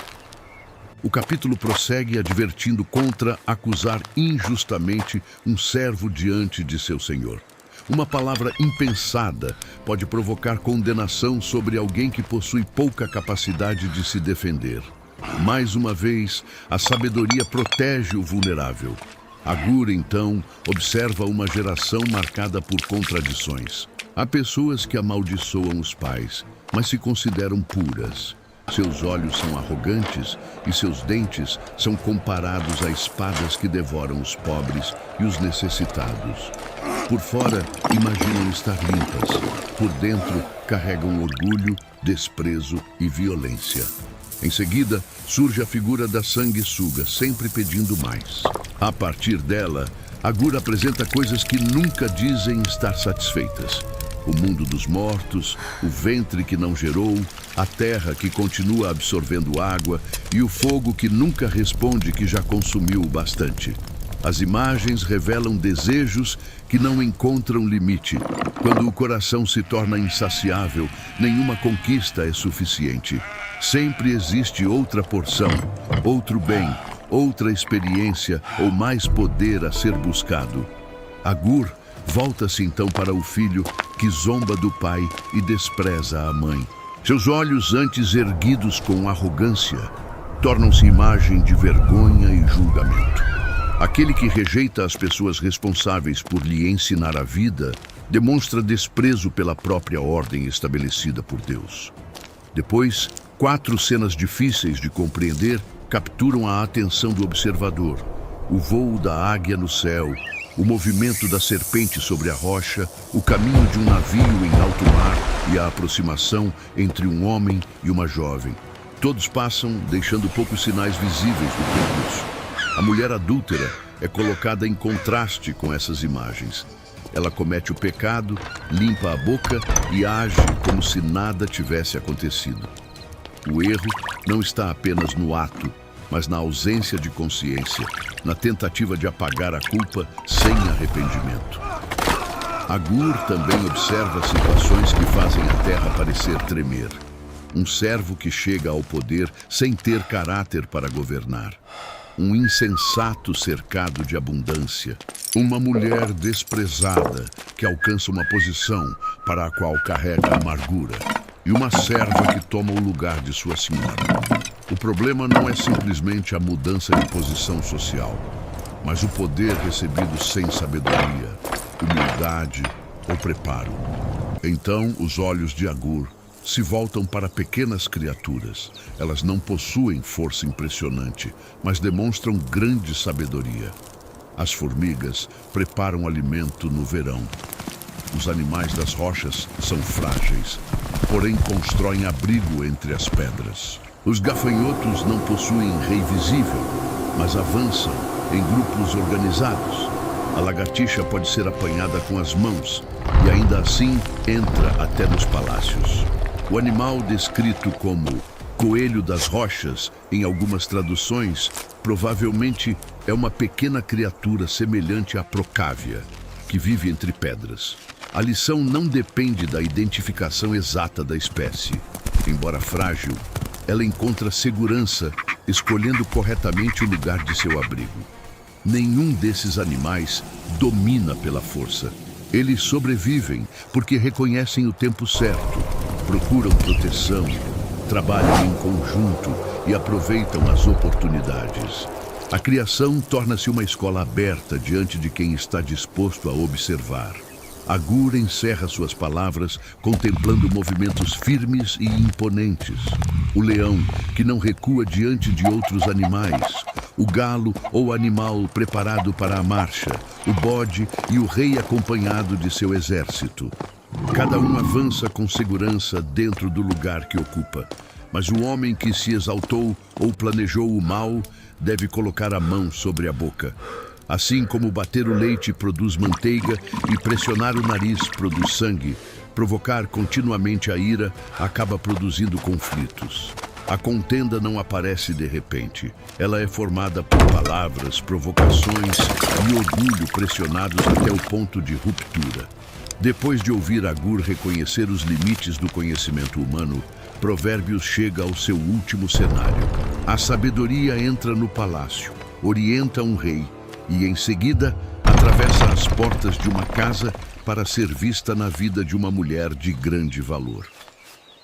O capítulo prossegue advertindo contra acusar injustamente um servo diante de seu senhor. Uma palavra impensada pode provocar condenação sobre alguém que possui pouca capacidade de se defender. Mais uma vez, a sabedoria protege o vulnerável. Agur, então, observa uma geração marcada por contradições. Há pessoas que amaldiçoam os pais, mas se consideram puras. Seus olhos são arrogantes e seus dentes são comparados a espadas que devoram os pobres e os necessitados. Por fora, imaginam estar limpas. Por dentro, carregam orgulho, desprezo e violência. Em seguida, surge a figura da sanguessuga, sempre pedindo mais. A partir dela, Agur apresenta coisas que nunca dizem estar satisfeitas. O mundo dos mortos, o ventre que não gerou, a terra que continua absorvendo água e o fogo que nunca responde que já consumiu o bastante. As imagens revelam desejos que não encontram limite. Quando o coração se torna insaciável, nenhuma conquista é suficiente. Sempre existe outra porção, outro bem, outra experiência ou mais poder a ser buscado. Agur volta-se então para o filho que zomba do pai e despreza a mãe. Seus olhos, antes erguidos com arrogância, tornam-se imagem de vergonha e julgamento. Aquele que rejeita as pessoas responsáveis por lhe ensinar a vida demonstra desprezo pela própria ordem estabelecida por Deus. Depois, 4 cenas difíceis de compreender capturam a atenção do observador: o voo da águia no céu, o movimento da serpente sobre a rocha, o caminho de um navio em alto mar e a aproximação entre um homem e uma jovem. Todos passam, deixando poucos sinais visíveis do percurso. A mulher adúltera é colocada em contraste com essas imagens. Ela comete o pecado, limpa a boca e age como se nada tivesse acontecido. O erro não está apenas no ato, mas na ausência de consciência, na tentativa de apagar a culpa sem arrependimento. Agur também observa situações que fazem a terra parecer tremer. Um servo que chega ao poder sem ter caráter para governar. Um insensato cercado de abundância. Uma mulher desprezada que alcança uma posição para a qual carrega amargura. E uma serva que toma o lugar de sua senhora. O problema não é simplesmente a mudança de posição social, mas o poder recebido sem sabedoria, humildade ou preparo. Então, os olhos de Agur se voltam para pequenas criaturas. Elas não possuem força impressionante, mas demonstram grande sabedoria. As formigas preparam alimento no verão. Os animais das rochas são frágeis, porém constroem abrigo entre as pedras. Os gafanhotos não possuem rei visível, mas avançam em grupos organizados. A lagartixa pode ser apanhada com as mãos e ainda assim entra até nos palácios. O animal descrito como coelho das rochas, em algumas traduções, provavelmente é uma pequena criatura semelhante à procávia, que vive entre pedras. A lição não depende da identificação exata da espécie. Embora frágil, ela encontra segurança escolhendo corretamente o lugar de seu abrigo. Nenhum desses animais domina pela força. Eles sobrevivem porque reconhecem o tempo certo, procuram proteção, trabalham em conjunto e aproveitam as oportunidades. A criação torna-se uma escola aberta diante de quem está disposto a observar. Agur encerra suas palavras contemplando movimentos firmes e imponentes. O leão, que não recua diante de outros animais. O galo ou animal preparado para a marcha. O bode e o rei acompanhado de seu exército. Cada um avança com segurança dentro do lugar que ocupa. Mas o homem que se exaltou ou planejou o mal deve colocar a mão sobre a boca. Assim como bater o leite produz manteiga e pressionar o nariz produz sangue, provocar continuamente a ira acaba produzindo conflitos. A contenda não aparece de repente. Ela é formada por palavras, provocações e orgulho pressionados até o ponto de ruptura. Depois de ouvir Agur reconhecer os limites do conhecimento humano, Provérbios chega ao seu último cenário. A sabedoria entra no palácio, orienta um rei, e, em seguida, atravessa as portas de uma casa para ser vista na vida de uma mulher de grande valor.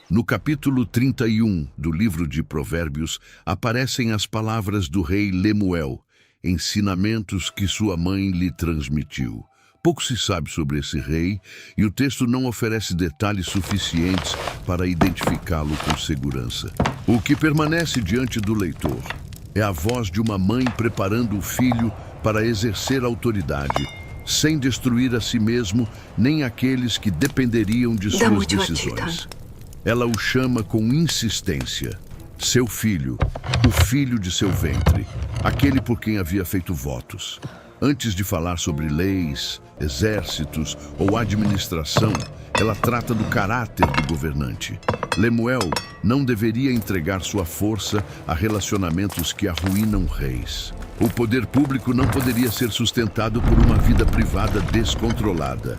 No capítulo 31 do livro de Provérbios, aparecem as palavras do rei Lemuel, ensinamentos que sua mãe lhe transmitiu. Pouco se sabe sobre esse rei, e o texto não oferece detalhes suficientes para identificá-lo com segurança. O que permanece diante do leitor é a voz de uma mãe preparando o filho para exercer autoridade, sem destruir a si mesmo nem aqueles que dependeriam de suas decisões. Ela o chama com insistência. Seu filho, o filho de seu ventre, aquele por quem havia feito votos. Antes de falar sobre leis, exércitos ou administração, ela trata do caráter do governante. Lemuel não deveria entregar sua força a relacionamentos que arruinam reis. O poder público não poderia ser sustentado por uma vida privada descontrolada.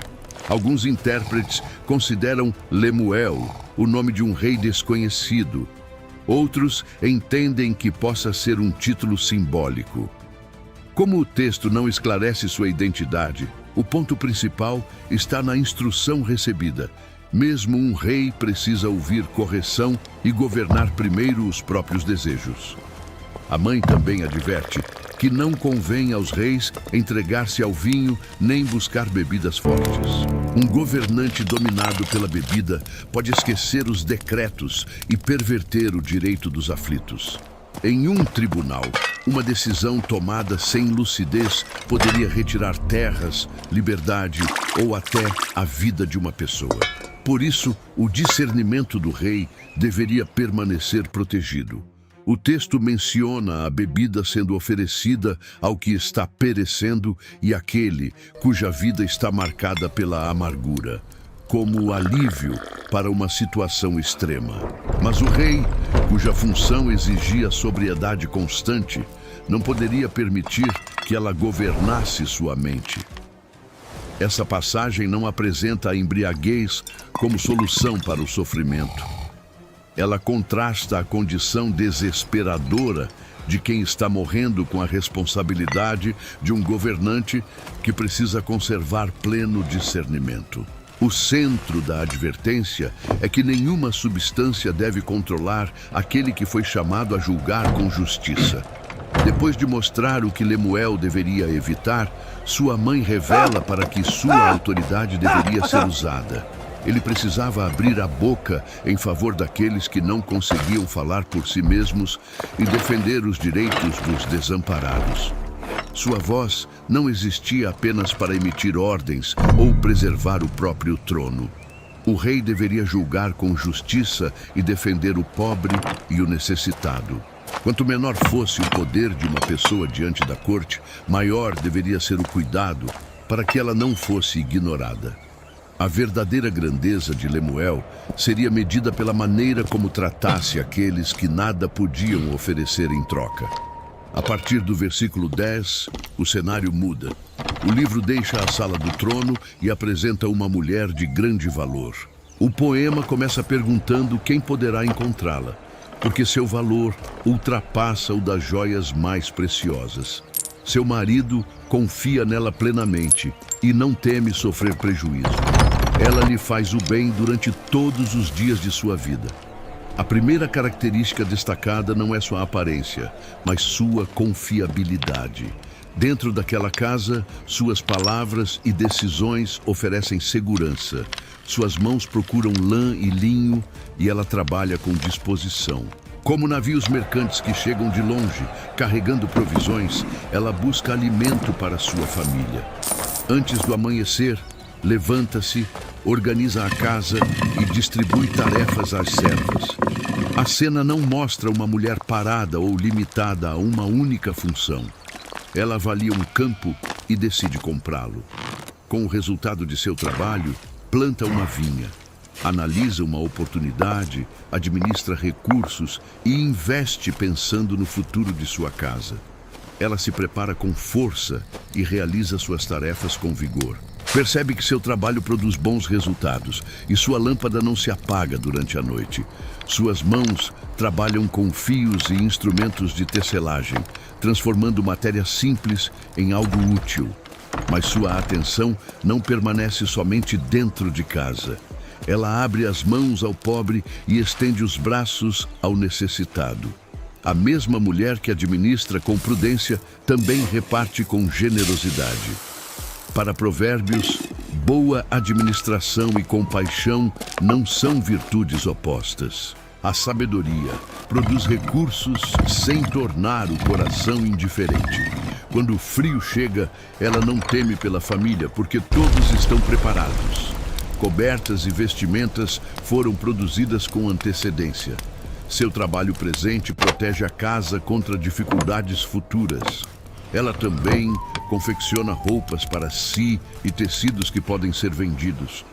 Alguns intérpretes consideram Lemuel o nome de um rei desconhecido. Outros entendem que possa ser um título simbólico. Como o texto não esclarece sua identidade, o ponto principal está na instrução recebida. Mesmo um rei precisa ouvir correção e governar primeiro os próprios desejos. A mãe também adverte que não convém aos reis entregar-se ao vinho nem buscar bebidas fortes. Um governante dominado pela bebida pode esquecer os decretos e perverter o direito dos aflitos. Em um tribunal, Uma decisão tomada sem lucidez poderia retirar terras, liberdade ou até a vida de uma pessoa. Por isso, o discernimento do rei deveria permanecer protegido. O texto menciona a bebida sendo oferecida ao que está perecendo e àquele cuja vida está marcada pela amargura, como alívio para uma situação extrema. Mas o rei, cuja função exigia sobriedade constante, não poderia permitir que ela governasse sua mente. Essa passagem não apresenta a embriaguez como solução para o sofrimento. Ela contrasta a condição desesperadora de quem está morrendo com a responsabilidade de um governante que precisa conservar pleno discernimento. O centro da advertência é que nenhuma substância deve controlar aquele que foi chamado a julgar com justiça. Depois de mostrar o que Lemuel deveria evitar, sua mãe revela para que sua autoridade deveria ser usada. Ele precisava abrir a boca em favor daqueles que não conseguiam falar por si mesmos e defender os direitos dos desamparados. Sua voz não existia apenas para emitir ordens ou preservar o próprio trono. O rei deveria julgar com justiça e defender o pobre e o necessitado. Quanto menor fosse o poder de uma pessoa diante da corte, maior deveria ser o cuidado para que ela não fosse ignorada. A verdadeira grandeza de Lemuel seria medida pela maneira como tratasse aqueles que nada podiam oferecer em troca. A partir do versículo 10, o cenário muda. O livro deixa a sala do trono e apresenta uma mulher de grande valor. O poema começa perguntando quem poderá encontrá-la, porque seu valor ultrapassa o das joias mais preciosas. Seu marido confia nela plenamente e não teme sofrer prejuízo. Ela lhe faz o bem durante todos os dias de sua vida. A primeira característica destacada não é sua aparência, mas sua confiabilidade. Dentro daquela casa, suas palavras e decisões oferecem segurança. Suas mãos procuram lã e linho e ela trabalha com disposição. Como navios mercantes que chegam de longe, carregando provisões, ela busca alimento para sua família. Antes do amanhecer, levanta-se, organiza a casa e distribui tarefas às servas. A cena não mostra uma mulher parada ou limitada a uma única função. Ela avalia um campo e decide comprá-lo. Com o resultado de seu trabalho, planta uma vinha, analisa uma oportunidade, administra recursos e investe pensando no futuro de sua casa. Ela se prepara com força e realiza suas tarefas com vigor. Percebe que seu trabalho produz bons resultados e sua lâmpada não se apaga durante a noite. Suas mãos trabalham com fios e instrumentos de tecelagem, transformando matéria simples em algo útil. Mas sua atenção não permanece somente dentro de casa. Ela abre as mãos ao pobre e estende os braços ao necessitado. A mesma mulher que administra com prudência também reparte com generosidade. Para Provérbios, boa administração e compaixão não são virtudes opostas. A sabedoria produz recursos sem tornar o coração indiferente. Quando o frio chega, ela não teme pela família, porque todos estão preparados. Cobertas e vestimentas foram produzidas com antecedência. Seu trabalho presente protege a casa contra dificuldades futuras. Ela também confecciona roupas para si e tecidos que podem ser vendidos.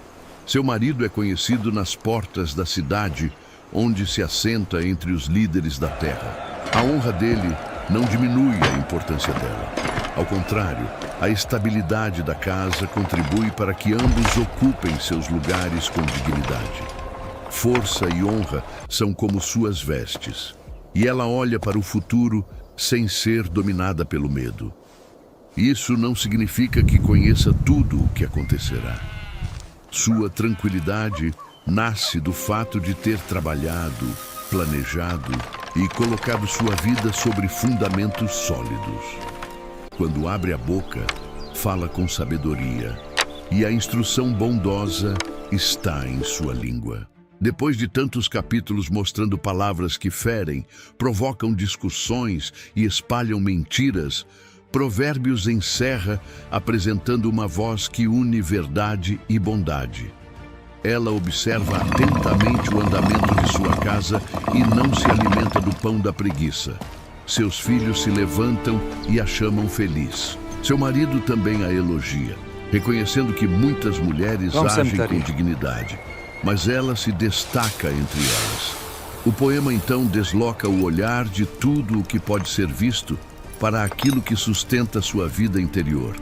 Seu marido é conhecido nas portas da cidade, onde se assenta entre os líderes da terra. A honra dele não diminui a importância dela. Ao contrário, a estabilidade da casa contribui para que ambos ocupem seus lugares com dignidade. Força e honra são como suas vestes, e ela olha para o futuro sem ser dominada pelo medo. Isso não significa que conheça tudo o que acontecerá. Sua tranquilidade nasce do fato de ter trabalhado, planejado e colocado sua vida sobre fundamentos sólidos. Quando abre a boca, fala com sabedoria, e a instrução bondosa está em sua língua. Depois de tantos capítulos mostrando palavras que ferem, provocam discussões e espalham mentiras, Provérbios encerra apresentando uma voz que une verdade e bondade. Ela observa atentamente o andamento de sua casa e não se alimenta do pão da preguiça. Seus filhos se levantam e a chamam feliz. Seu marido também a elogia, reconhecendo que muitas mulheres agem com dignidade, mas ela se destaca entre elas. O poema então desloca o olhar de tudo o que pode ser visto para aquilo que sustenta sua vida interior.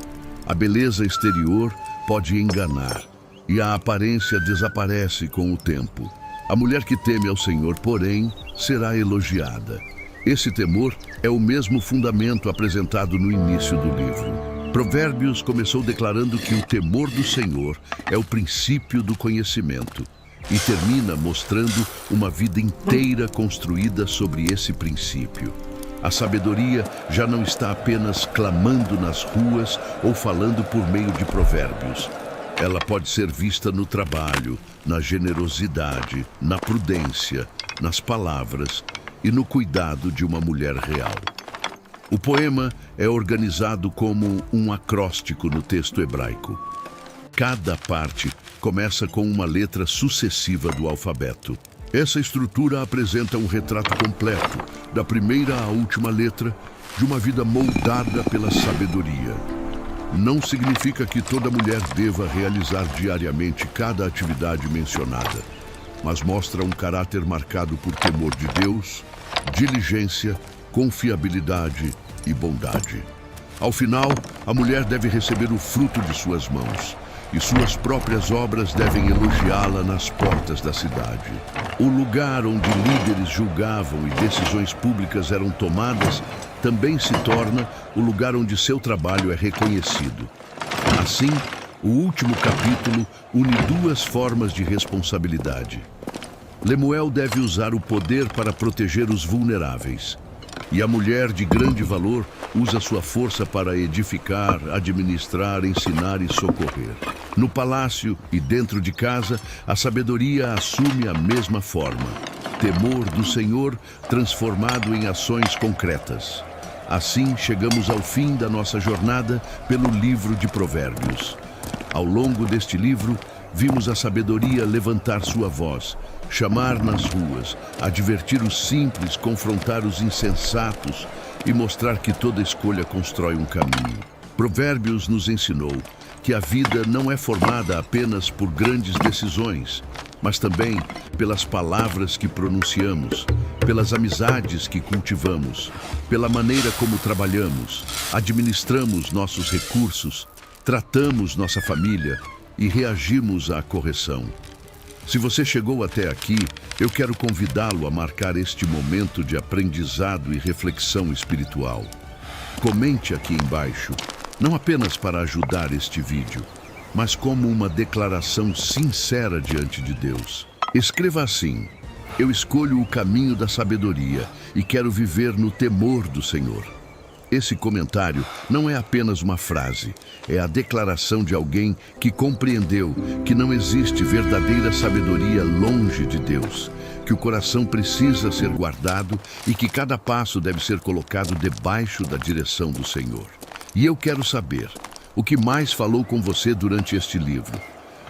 A beleza exterior pode enganar, e a aparência desaparece com o tempo. A mulher que teme ao Senhor, porém, será elogiada. Esse temor é o mesmo fundamento apresentado no início do livro. Provérbios começou declarando que o temor do Senhor é o princípio do conhecimento e termina mostrando uma vida inteira construída sobre esse princípio. A sabedoria já não está apenas clamando nas ruas ou falando por meio de provérbios. Ela pode ser vista no trabalho, na generosidade, na prudência, nas palavras e no cuidado de uma mulher real. O poema é organizado como um acróstico no texto hebraico. Cada parte começa com uma letra sucessiva do alfabeto. Essa estrutura apresenta um retrato completo, da primeira à última letra, de uma vida moldada pela sabedoria. Não significa que toda mulher deva realizar diariamente cada atividade mencionada, mas mostra um caráter marcado por temor de Deus, diligência, confiabilidade e bondade. Ao final, a mulher deve receber o fruto de suas mãos, e suas próprias obras devem elogiá-la nas portas da cidade. O lugar onde líderes julgavam e decisões públicas eram tomadas também se torna o lugar onde seu trabalho é reconhecido. Assim, o último capítulo une duas formas de responsabilidade. Lemuel deve usar o poder para proteger os vulneráveis, e a mulher de grande valor usa sua força para edificar, administrar, ensinar e socorrer. No palácio e dentro de casa, a sabedoria assume a mesma forma. Temor do Senhor transformado em ações concretas. Assim, chegamos ao fim da nossa jornada pelo livro de Provérbios. Ao longo deste livro, vimos a sabedoria levantar sua voz, chamar nas ruas, advertir os simples, confrontar os insensatos e mostrar que toda escolha constrói um caminho. Provérbios nos ensinou que a vida não é formada apenas por grandes decisões, mas também pelas palavras que pronunciamos, pelas amizades que cultivamos, pela maneira como trabalhamos, administramos nossos recursos, tratamos nossa família e reagimos à correção. Se você chegou até aqui, eu quero convidá-lo a marcar este momento de aprendizado e reflexão espiritual. Comente aqui embaixo, não apenas para ajudar este vídeo, mas como uma declaração sincera diante de Deus. Escreva assim: eu escolho o caminho da sabedoria e quero viver no temor do Senhor. Esse comentário não é apenas uma frase, é a declaração de alguém que compreendeu que não existe verdadeira sabedoria longe de Deus, que o coração precisa ser guardado e que cada passo deve ser colocado debaixo da direção do Senhor. E eu quero saber, o que mais falou com você durante este livro?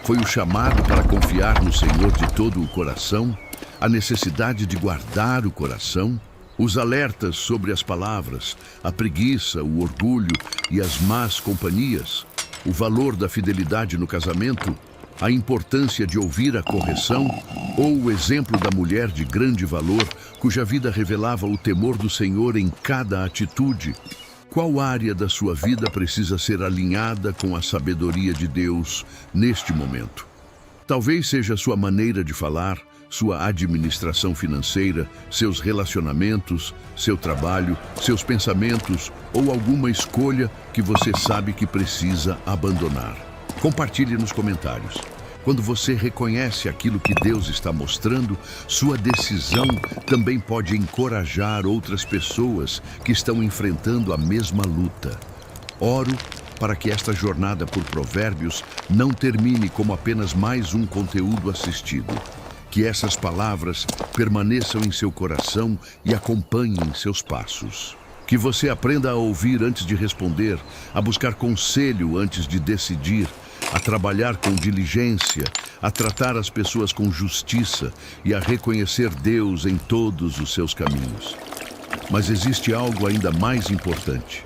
Foi o chamado para confiar no Senhor de todo o coração? A necessidade de guardar o coração? Os alertas sobre as palavras, a preguiça, o orgulho e as más companhias, o valor da fidelidade no casamento, a importância de ouvir a correção ou o exemplo da mulher de grande valor cuja vida revelava o temor do Senhor em cada atitude? Qual área da sua vida precisa ser alinhada com a sabedoria de Deus neste momento? Talvez seja sua maneira de falar, sua administração financeira, seus relacionamentos, seu trabalho, seus pensamentos ou alguma escolha que você sabe que precisa abandonar. Compartilhe nos comentários. Quando você reconhece aquilo que Deus está mostrando, sua decisão também pode encorajar outras pessoas que estão enfrentando a mesma luta. Oro para que esta jornada por Provérbios não termine como apenas mais um conteúdo assistido. Que essas palavras permaneçam em seu coração e acompanhem seus passos. Que você aprenda a ouvir antes de responder, a buscar conselho antes de decidir, a trabalhar com diligência, a tratar as pessoas com justiça e a reconhecer Deus em todos os seus caminhos. Mas existe algo ainda mais importante.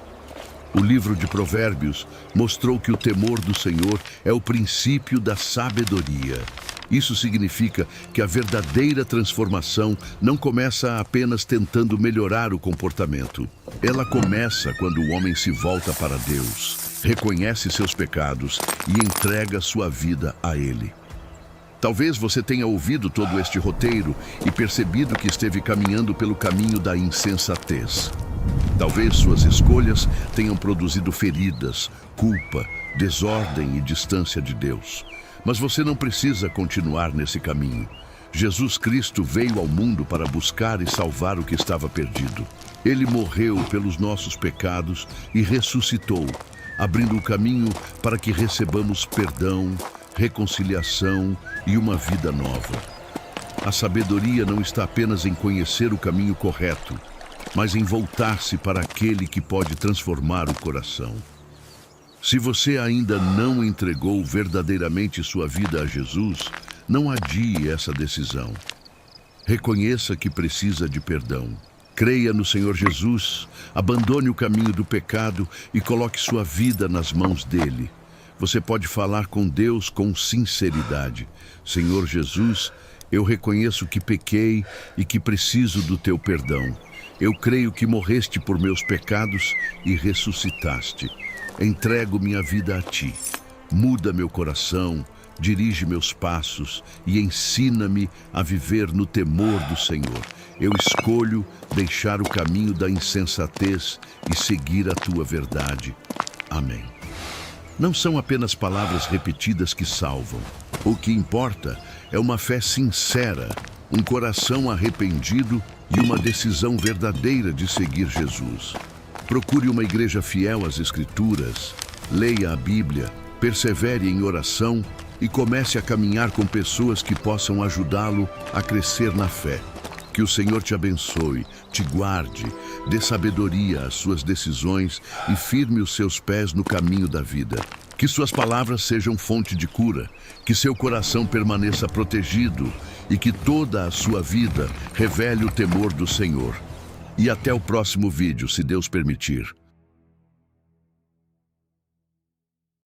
O livro de Provérbios mostrou que o temor do Senhor é o princípio da sabedoria. Isso significa que a verdadeira transformação não começa apenas tentando melhorar o comportamento. Ela começa quando o homem se volta para Deus, reconhece seus pecados e entrega sua vida a Ele. Talvez você tenha ouvido todo este roteiro e percebido que esteve caminhando pelo caminho da insensatez. Talvez suas escolhas tenham produzido feridas, culpa, desordem e distância de Deus. Mas você não precisa continuar nesse caminho. Jesus Cristo veio ao mundo para buscar e salvar o que estava perdido. Ele morreu pelos nossos pecados e ressuscitou, abrindo o caminho para que recebamos perdão, reconciliação e uma vida nova. A sabedoria não está apenas em conhecer o caminho correto, mas em voltar-se para aquele que pode transformar o coração. Se você ainda não entregou verdadeiramente sua vida a Jesus, não adie essa decisão. Reconheça que precisa de perdão. Creia no Senhor Jesus, abandone o caminho do pecado e coloque sua vida nas mãos dele. Você pode falar com Deus com sinceridade. Senhor Jesus, eu reconheço que pequei e que preciso do teu perdão. Eu creio que morreste por meus pecados e ressuscitaste. Entrego minha vida a ti. Muda meu coração, dirige meus passos e ensina-me a viver no temor do Senhor. Eu escolho deixar o caminho da insensatez e seguir a tua verdade. Amém. Não são apenas palavras repetidas que salvam. O que importa é uma fé sincera, um coração arrependido e uma decisão verdadeira de seguir Jesus. Procure uma igreja fiel às Escrituras, leia a Bíblia, persevere em oração e comece a caminhar com pessoas que possam ajudá-lo a crescer na fé. Que o Senhor te abençoe, te guarde, dê sabedoria às suas decisões e firme os seus pés no caminho da vida. Que suas palavras sejam fonte de cura, que seu coração permaneça protegido e que toda a sua vida revele o temor do Senhor. E até o próximo vídeo, se Deus permitir.